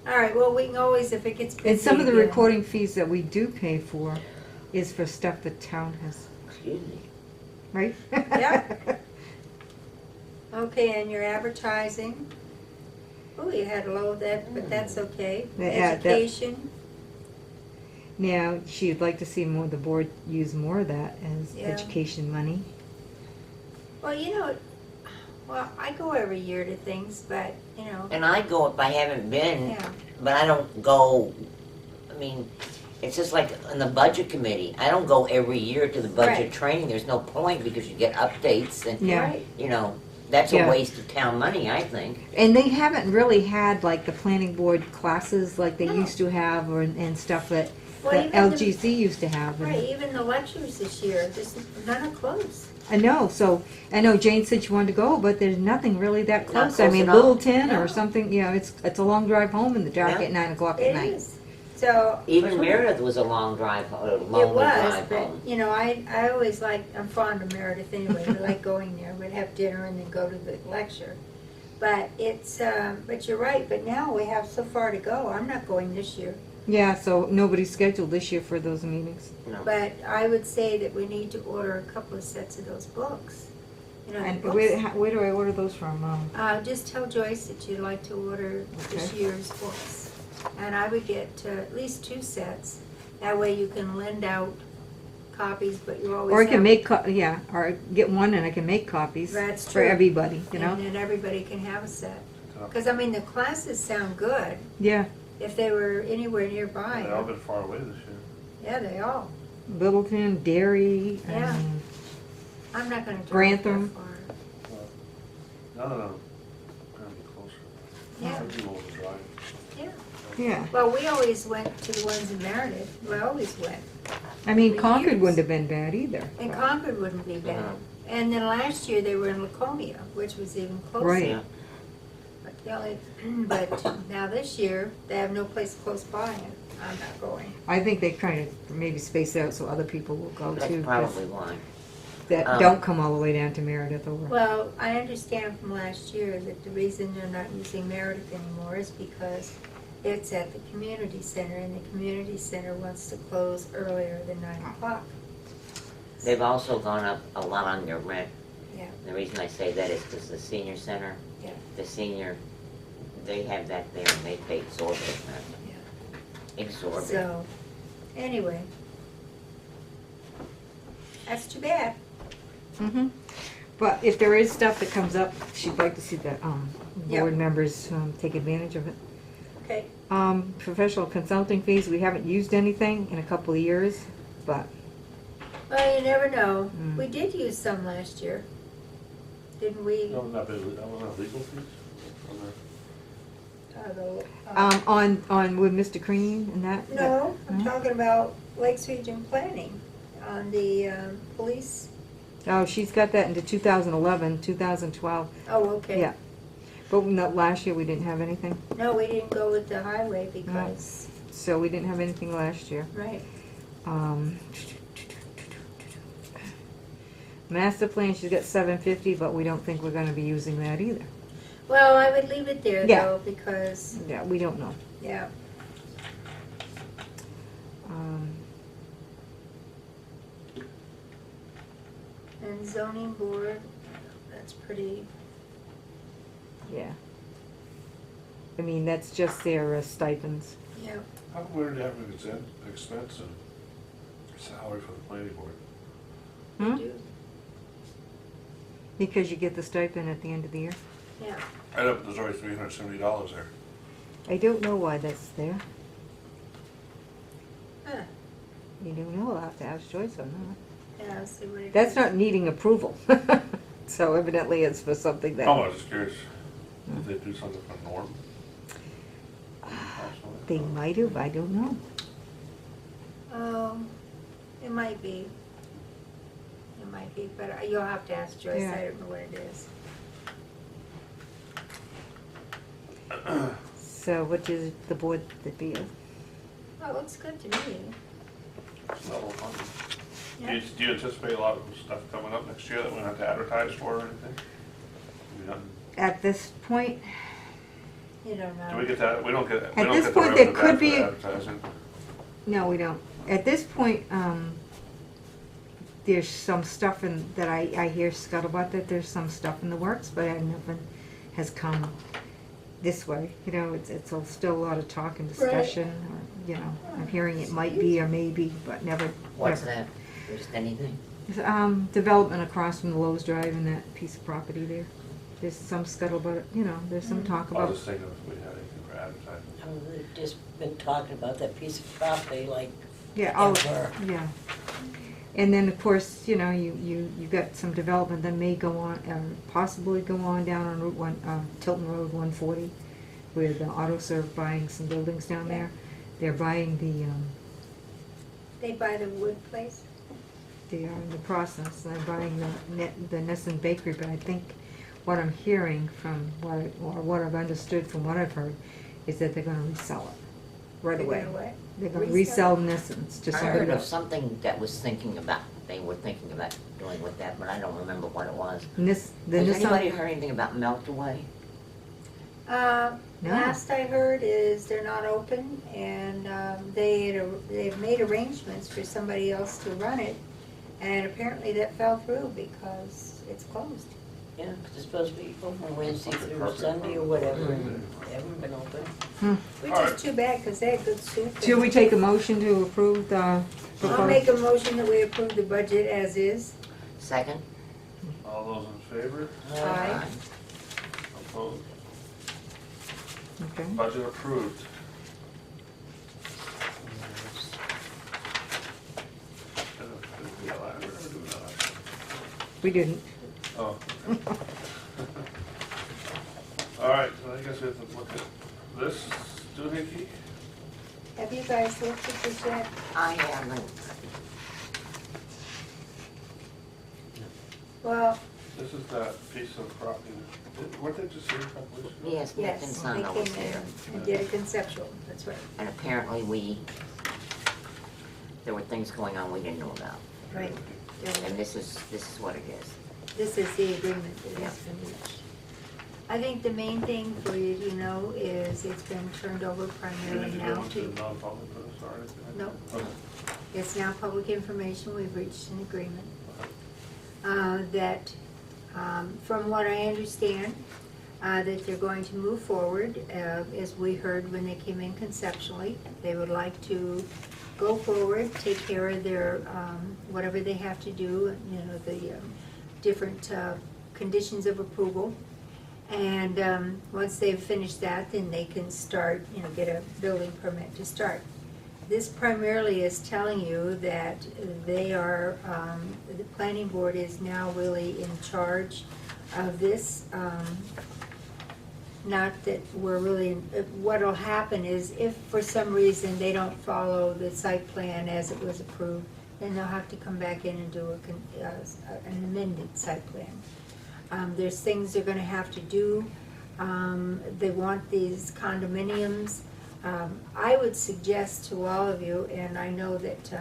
All right, well, we can always, if it gets busy And some of the again- recording fees that we do pay for is for stuff the town has, Excuse me. right? Yeah. Okay, and your advertising? Oh, you had low that, but that's okay. Yeah, that- Education, Now, she'd like to see the board use more of that as Yeah. education money. well, you know, well, I go every year to things, but, you know, And I go if I haven't been, yeah. but I don't go, I mean, it's just like in the budget committee. I don't go every year to the budget Right. training. There's no point because you get updates and, Yeah. Right. you know, that's Yeah. a waste of town money, I think. And they haven't really had like the planning board classes like they No. used to have, or, and stuff that Well, the even the- LGC used to have. and- Right, even the lectures this year, there's none are close. I know, so, I know Jane said she wanted to go, but there's nothing really that Not close. I close mean, at all. Littleton No. or something, you know, it's a long drive home in the dark Yeah. at 9 o'clock at It night. is. So. Even Meredith was a long drive, a It lonely was, drive but, home. you know, I always like, I'm fond of Meredith anyway, we like going there, we'd have dinner and then go to the lecture. But it's, but you're right, but now we have so far to go, I'm not going this year. Yeah, so nobody's scheduled this year for those meetings. No. But I would say that we need to order a couple of sets of those books. You know, the And books. where do I order those from? Just tell Joyce that you'd like to order this Okay. year's books. And I would get at least 2 sets, that way you can lend out copies, but you always Or I have. can make, yeah, or get one and I can make copies That's for true. everybody, you know? And then everybody can have a set. Because, I mean, the classes sound good, Yeah, if they were anywhere nearby. They've all been far away this year. Yeah, they all. Littleton, Derry, Yeah. and I'm not gonna drive that Grantham. far. None of them are gonna be closer. Yeah, I'd be willing to drive. yeah. yeah. Well, we always went to the ones in Meredith, we always went. I mean, For Concord years. wouldn't have been bad either. And Concord wouldn't be bad. And then last year, they were in Laconia, which was even closer. Right. Yeah. But The only, but now this year, they have no place close by, and I'm not going. I think they kind of maybe space out so other people will go That's too. 'cause probably why. that don't come all the way down to Meredith or. Well, I understand from last year that the reason they're not using Meredith anymore is because it's at the community center, and the community center wants to close earlier than 9 o'clock. They've also gone up a lot on their rent. Yeah. The reason I say that is because the senior center, Yeah. the senior, they have that there and they pay exorbitant rent. Exorbitant. So, anyway. That's too bad. Mm-hmm. But if there is stuff that comes up, she'd like to see the, Yeah. board members, take advantage of it. Okay. Professional consulting fees, we haven't used anything in a couple of years, but, Well, you never know. Mm. We did use some last year. Didn't we? No, not legal fees? on with Mr. Crean and that. No, I'm Mhm. talking about Lakes Region Planning on the police. Oh, she's got that into 2011, 2012, Oh, okay. yeah. But not last year, we didn't have anything, No, we didn't go with the highway because, so we didn't have anything last year. right. Master plan, she's got 750, but we don't think we're gonna be using that either. Well, I would leave it there Yeah. though, because, Yeah, we don't know. yeah. And zoning board, that's pretty, Yeah. I mean, that's just their stipends. yeah. How come we already have an expense and salary for the planning board? Hmm? do, Because you get the stipend at the end of the year. Yeah. I know, but there's already $370 there. I don't know why that's there. Huh. You don't know, I'll have to ask Joyce on that. Yeah, I'll see what it is. That's not needing approval. So evidently it's for something that. Oh, I was just curious, did they do something for Norm? They might have, I don't know. It might be. It might be, but you'll have to ask Joyce, Yeah. I don't know what it is. So what does the board feel? Oh, it looks good to me. It's not a lot of money. Yeah. Do you anticipate a lot of stuff coming up next year that we don't have to advertise for or anything? At this point, You don't know. Do we get that, we don't get, we At don't this get the point, there revenue back could for be the a- advertising? no, we don't. At this point, there's some stuff that I hear scuttlebutt that there's some stuff in the works, but nothing has come this way. You know, it's still a lot of talk and discussion, or, you know, I'm hearing it might be or maybe, but never. What's never. that? Just anything? Development across from the Lowe's Drive and that piece of property there. There's some scuttlebutt, you know, there's some talk I about. was just thinking if we had anything for advertising. We've just been talking about that piece of property like Yeah, oh, ever. yeah. And then, of course, you know, you got some development that may go on, possibly go on down on Route 1, Tilton Road 140, with AutoServe buying some buildings down there. They're buying They buy the wood place? they are in the process, they're buying the Nesson Bakery, but I think what I'm hearing from what I've understood from what I've heard, is that they're gonna resell it right They're away. gonna what? They're gonna Resell? resell Nessons to I somebody heard of else. something that was thinking about, they were thinking about doing with that, but I don't remember what it was. The Has anybody Nissan, heard anything about Meltaway? No. Last I heard is they're not open, and they've made arrangements for somebody else to run it, and apparently that fell through because it's closed. Yeah, 'cause it's supposed to be open Wednesday through Sunday or whatever, and they haven't been open. Which All is right. too bad, because they had good soup. should we take a motion to approve the I'll make a motion that we approve the budget as is. Second? All those in favor? Aye. Opposed? Okay. Budget approved. Did we ever do that? We didn't. Oh. Okay. All right, so I guess we have to look at this doohickey. Have you guys looked at this yet? I haven't. Well, This is that piece of property, weren't they just here a couple weeks ago? Yes, Nick and Yes, Son they was came there. in and did a conceptual, that's right. And apparently there were things going on we didn't know about. Right. And this is what it is. This is the agreement that has been reached. I think the main thing for you to know is it's been turned over We primarily need to now go into to, non-public for this, or anything? No. Okay. it's now public information, we've reached an agreement. That, from what I understand, that they're going to move forward, as we heard when they came in conceptually. They would like to go forward, take care of their, whatever they have to do, you know, the different conditions of approval. And once they've finished that, then they can start, you know, get a building permit to start. This primarily is telling you that they are, the planning board is now really in charge of this. Not that we're really, what'll happen is if for some reason they don't follow the site plan as it was approved, then they'll have to come back in and do an amended site plan. There's things they're gonna have to do. They want these condominiums. I would suggest to all of you, and I know that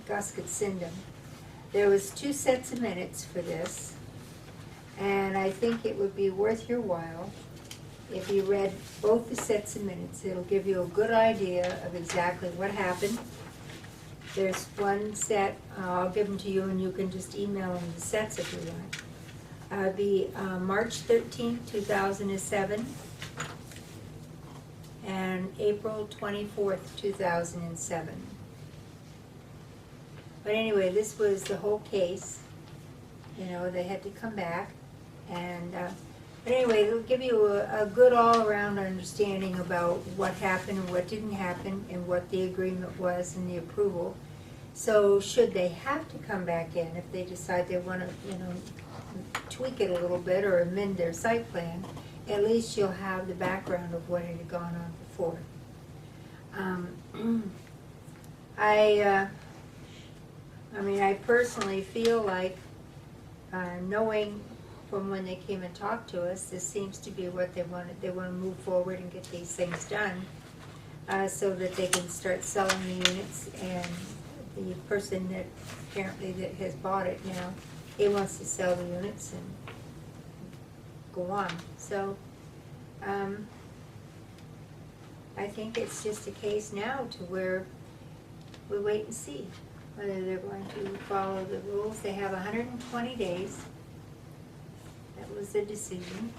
Gus could send them, there was 2 sets of minutes for this, and I think it would be worth your while if you read both the sets of minutes. It'll give you a good idea of exactly what happened. There's one set, I'll give them to you and you can just email them the sets if you want. It'll be March 13th, 2007 and April 24th, 2007. But anyway, this was the whole case. You know, they had to come back and, but anyway, it'll give you a good all-around understanding about what happened and what didn't happen and what the agreement was and the approval. So should they have to come back in, if they decide they want to, you know, tweak it a little bit or amend their site plan, at least you'll have the background of what had gone on before. I mean, I personally feel like, knowing from when they came and talked to us, this seems to be what they wanted. They want to move forward and get these things done, so that they can start selling the units. And the person that apparently that has bought it now, he wants to sell the units and go on. So, I think it's just a case now to where we wait and see whether they're going to follow the rules. They have 120 days. That was the decision.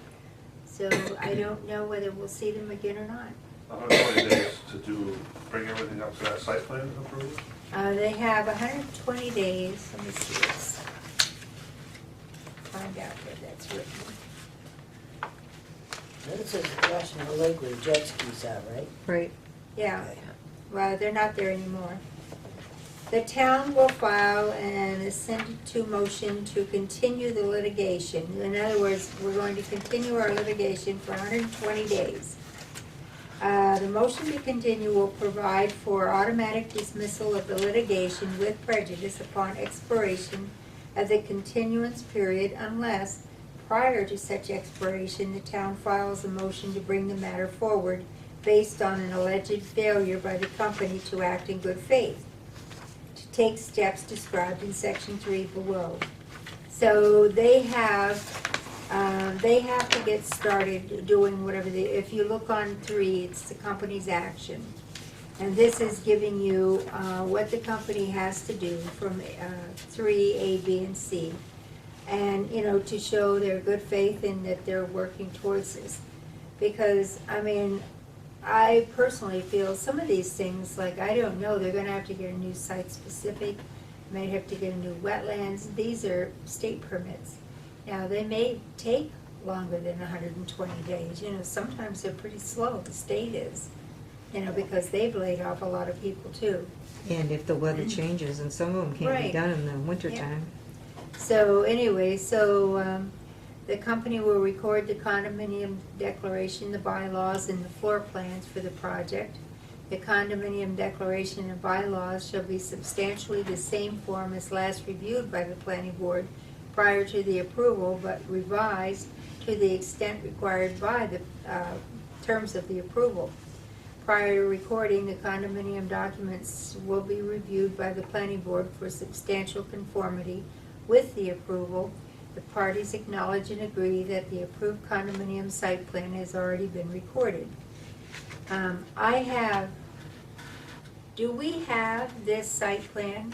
So I don't know whether we'll see them again or not. 120 days to bring everything up to that site plan approval? They have 120 days, let me see this. Find out where that's written. This is crossing the lake where the jet skis are, right? Right. Yeah, Okay. well, they're not there anymore. The town will file an assent to motion to continue the litigation. In other words, we're going to continue our litigation for 120 days. The motion to continue will provide for automatic dismissal of the litigation with prejudice upon expiration of the continuance period unless, prior to such expiration, the town files a motion to bring the matter forward based on an alleged failure by the company to act in good faith, to take steps described in section 3 below. So they have to get started doing whatever if you look on 3, it's the company's action. And this is giving you what the company has to do from 3, A, B, and C. And, you know, to show their good faith and that they're working towards this. Because, I mean, I personally feel some of these things, like, I don't know, they're gonna have to get a new site-specific, may have to get a new wetlands. These are state permits. Now, they may take longer than 120 days. You know, sometimes they're pretty slow, the state is, you know, because they've laid off a lot of people too. And if the weather changes, and some of them can't be Right. done in the wintertime. So anyway, the company will record the condominium declaration, the bylaws, and the floor plans for the project. The condominium declaration and bylaws shall be substantially the same form as last reviewed by the planning board prior to the approval, but revised to the extent required by the terms of the approval. Prior to recording, the condominium documents will be reviewed by the planning board for substantial conformity with the approval. The parties acknowledge and agree that the approved condominium site plan has already been recorded. Do we have this site plan?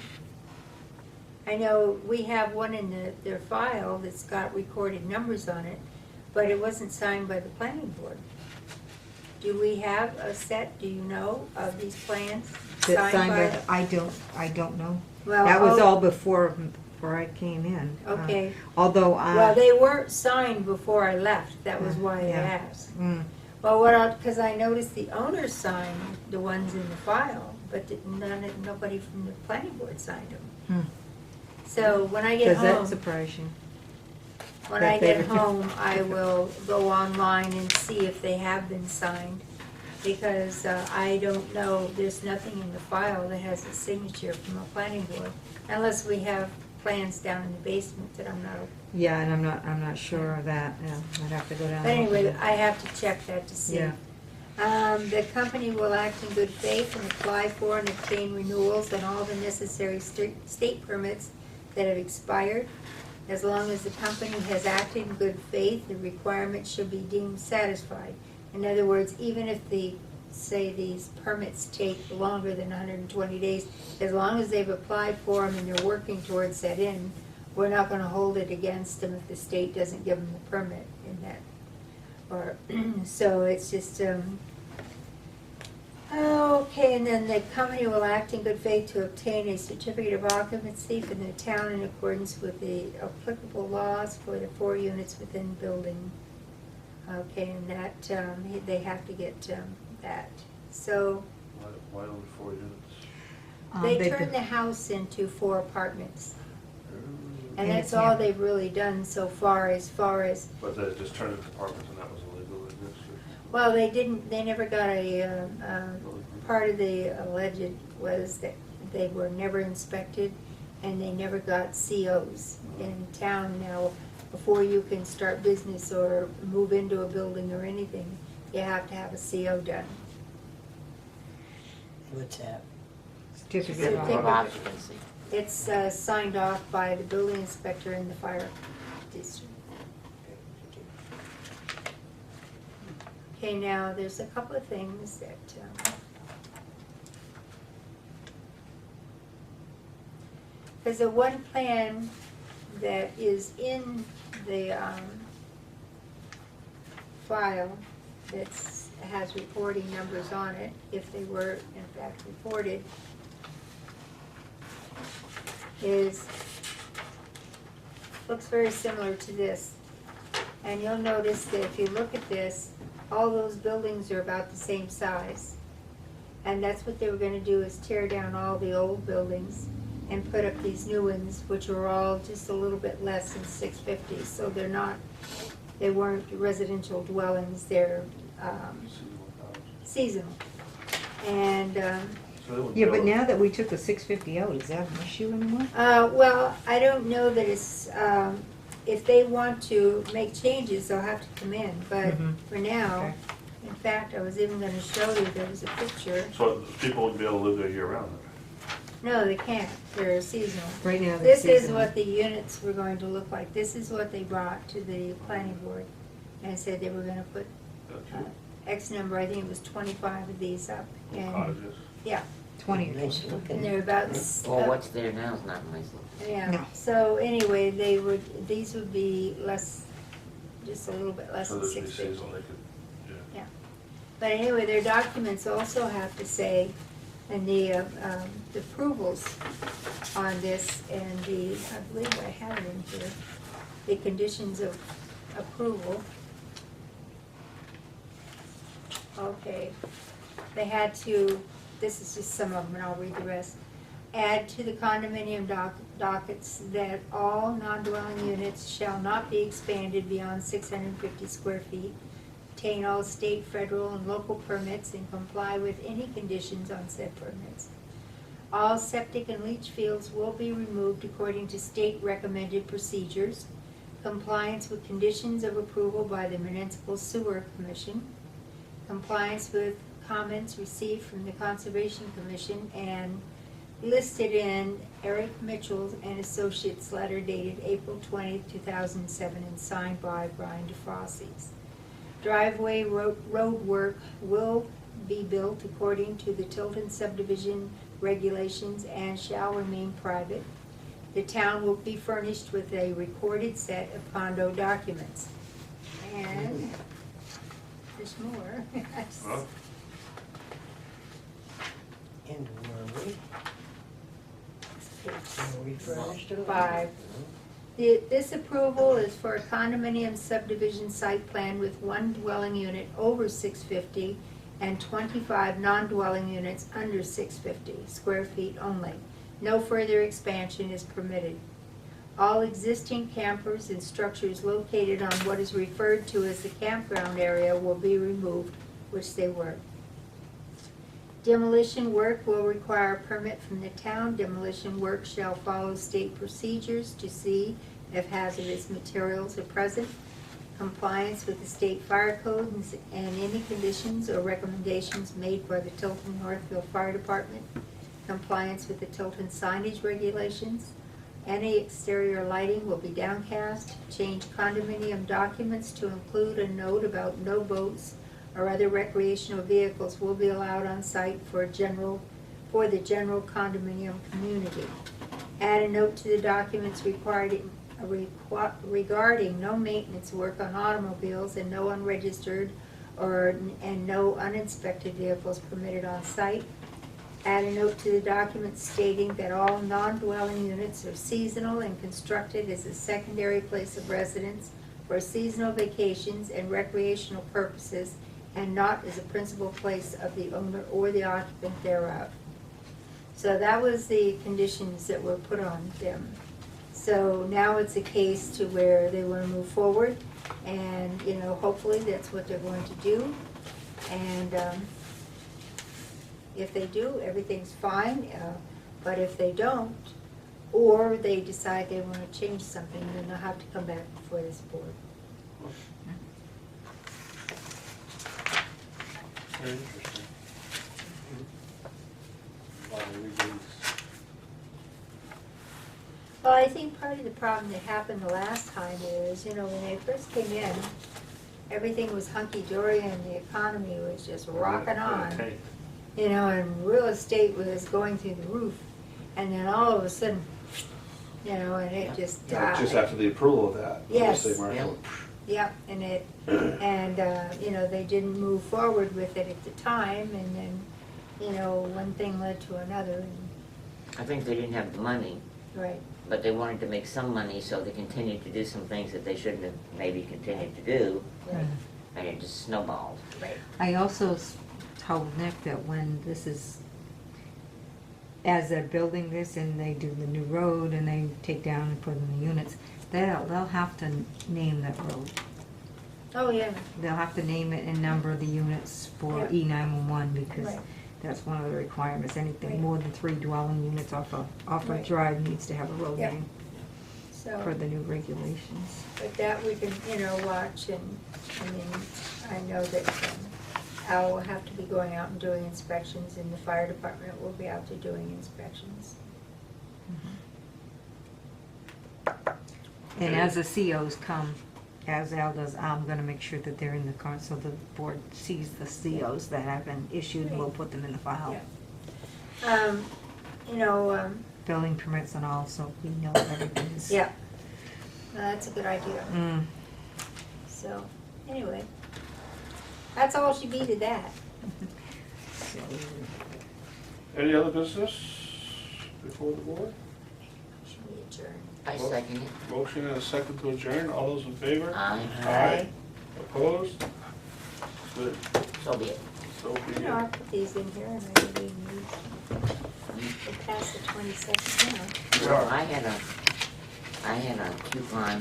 I know we have one in their file that's got recorded numbers on it, but it wasn't signed by the planning board. Do we have a set, do you know, of these plans That signed by? I don't know. Well, That was all before I came in. Okay. Although, Well, they weren't signed before I left, that was why I Yeah. asked. mm, Well, because I noticed the owners signed the ones in the file, but nobody from the planning board signed them. Hmm. So when I get does that home, surprise you? when that I they get were- home, I will go online and see if they have been signed. Because I don't know, there's nothing in the file that has a signature from a planning board, unless we have plans down in the basement that I'm not. Yeah, and I'm not sure of that, yeah, I'd have to go down. But and look anyway, at it. I have to check that to see. Yeah. The company will act in good faith and apply for and obtain renewals on all the necessary state permits that have expired. As long as the company has acted in good faith, the requirements should be deemed satisfied. In other words, even if these permits take longer than 120 days, as long as they've applied for them and they're working towards that end, we're not gonna hold it against them if the state doesn't give them the permit in that. Or, so it's just, okay, and then the company will act in good faith to obtain a certificate of occupancy from the town in accordance with the applicable laws for the 4 units within building. Okay, and that, they have to get that. So Why only 4 units? they they've turned been- the house into 4 apartments. And And that's it's all yeah. they've really done so far as But they just turned it to apartments and that was illegal, I guess. well, they never got part of the alleged was that they were never inspected and they never got COs in town now. Before you can start business or move into a building or anything, you have to have a CO done. What's that? Certificate of Certificate. Of occupancy. It's signed off by the building inspector and the fire district. Okay, now, there's a couple of things that, there's a one plan that is in the file that has reporting numbers on it, if they were in fact reported, looks very similar to this. And you'll notice that if you look at this, all those buildings are about the same size. And that's what they were gonna do, is tear down all the old buildings and put up these new ones, which are all just a little bit less than 650. So they weren't residential dwellings, they're seasonal. And, Yeah, but now that we took the 650 out, is that an issue anymore? well, I don't know that it's, if they want to make changes, they'll have to come in, but Mhm. for now, Okay. in fact, I was even gonna show you, there was a picture. So people would be able to live there year round then? No, they can't, they're seasonal. Right now, This they're is seasonal. what the units were going to look like, this is what they brought to the planning board, and said they were gonna put That's X number, I think it was 25 of these up, and, cottages. yeah, 20. Nice and looking. they're about, Well, what's there now is not nice looking. yeah, No. so anyway, these would be less, just a little bit less So than this would be 650. seasonal, they could, yeah. But anyway, their documents also have to say, and the approvals on this, and I believe I have it in here, the conditions of approval. Okay, they had to, this is just some of them, and I'll read the rest. Add to the condominium dockets that all non-dwelling units shall not be expanded beyond 650 square feet, obtain all state, federal, and local permits, and comply with any conditions on said permits. All septic and leach fields will be removed according to state recommended procedures. Compliance with conditions of approval by the Municipal Sewer Commission. Compliance with comments received from the Conservation Commission and listed in Eric Mitchell and Associates letter dated April 20th, 2007 and signed by Brian DeFrossi's. Driveway road work will be built according to the Tilton subdivision regulations and shall remain private. The town will be furnished with a recorded set of condo documents. And there's more. Huh? And were we furnished it? 5. This approval is for a condominium subdivision site plan with 1 dwelling unit over 650 and 25 non-dwelling units under 650 square feet only. No further expansion is permitted. All existing campers and structures located on what is referred to as the campground area will be removed, which they were. Demolition work will require a permit from the town. Demolition work shall follow state procedures to see if hazardous materials are present. Compliance with the state fire code and any conditions or recommendations made by the Tilton Northfield Fire Department. Compliance with the Tilton signage regulations. Any exterior lighting will be downcast. Change condominium documents to include a note about no boats or other recreational vehicles will be allowed on site for the general condominium community. Add a note to the documents regarding no maintenance work on automobiles and no unregistered and no uninspected vehicles permitted on site. Add a note to the documents stating that all non-dwelling units are seasonal and constructed as a secondary place of residence for seasonal vacations and recreational purposes and not as a principal place of the owner or the occupant thereof. So that was the conditions that were put on them. So now it's a case to where they want to move forward, and hopefully that's what they're going to do. And if they do, everything's fine. But if they don't, or they decide they want to change something, then they'll have to come back before this board. Very interesting. Well, I think part of the problem that happened the last time is, when they first came in, everything was hunky-dory and the economy was just rocking on. Okay. And real estate was going through the roof. And then all of a sudden, and it just died. Just after the approval of that. Yes. State marshal. Yep, and they didn't move forward with it at the time, and then, one thing led to another, and, I think they didn't have the money, right. but they wanted to make some money, so they continued to do some things that they shouldn't have maybe continued to do, Right. and it just snowballed. Right. I also told Nick that when this is, as they're building this and they do the new road and they take down and put in the units, they'll have to name that road. Oh, yeah. They'll have to name it and number the units for Yeah. E911 because Right. that's one of the requirements. Right. Anything more than 3 dwelling units off a Right. drive needs to have a road Yep. name So, for the new regulations. but that we can, watch, and, I know that Al will have to be going out and doing inspections, and the fire department will be out there doing inspections. And as the COs come, as Al does, I'm gonna make sure that they're in the car, so the board sees the COs that have been issued, and we'll put them in the file. Yeah. Building permits and all, so we know everything is. Yeah. That's a good idea. Mm. So, anyway, that's all she be to that. Any other business before the board? Should we adjourn? I second it. Motion and a second to adjourn. All those in favor? Aye. Aye. Opposed? Good. So be it. So be I'll it. put these in here and I will be moved. We'll pass the 22nd now. We are. I had a coupon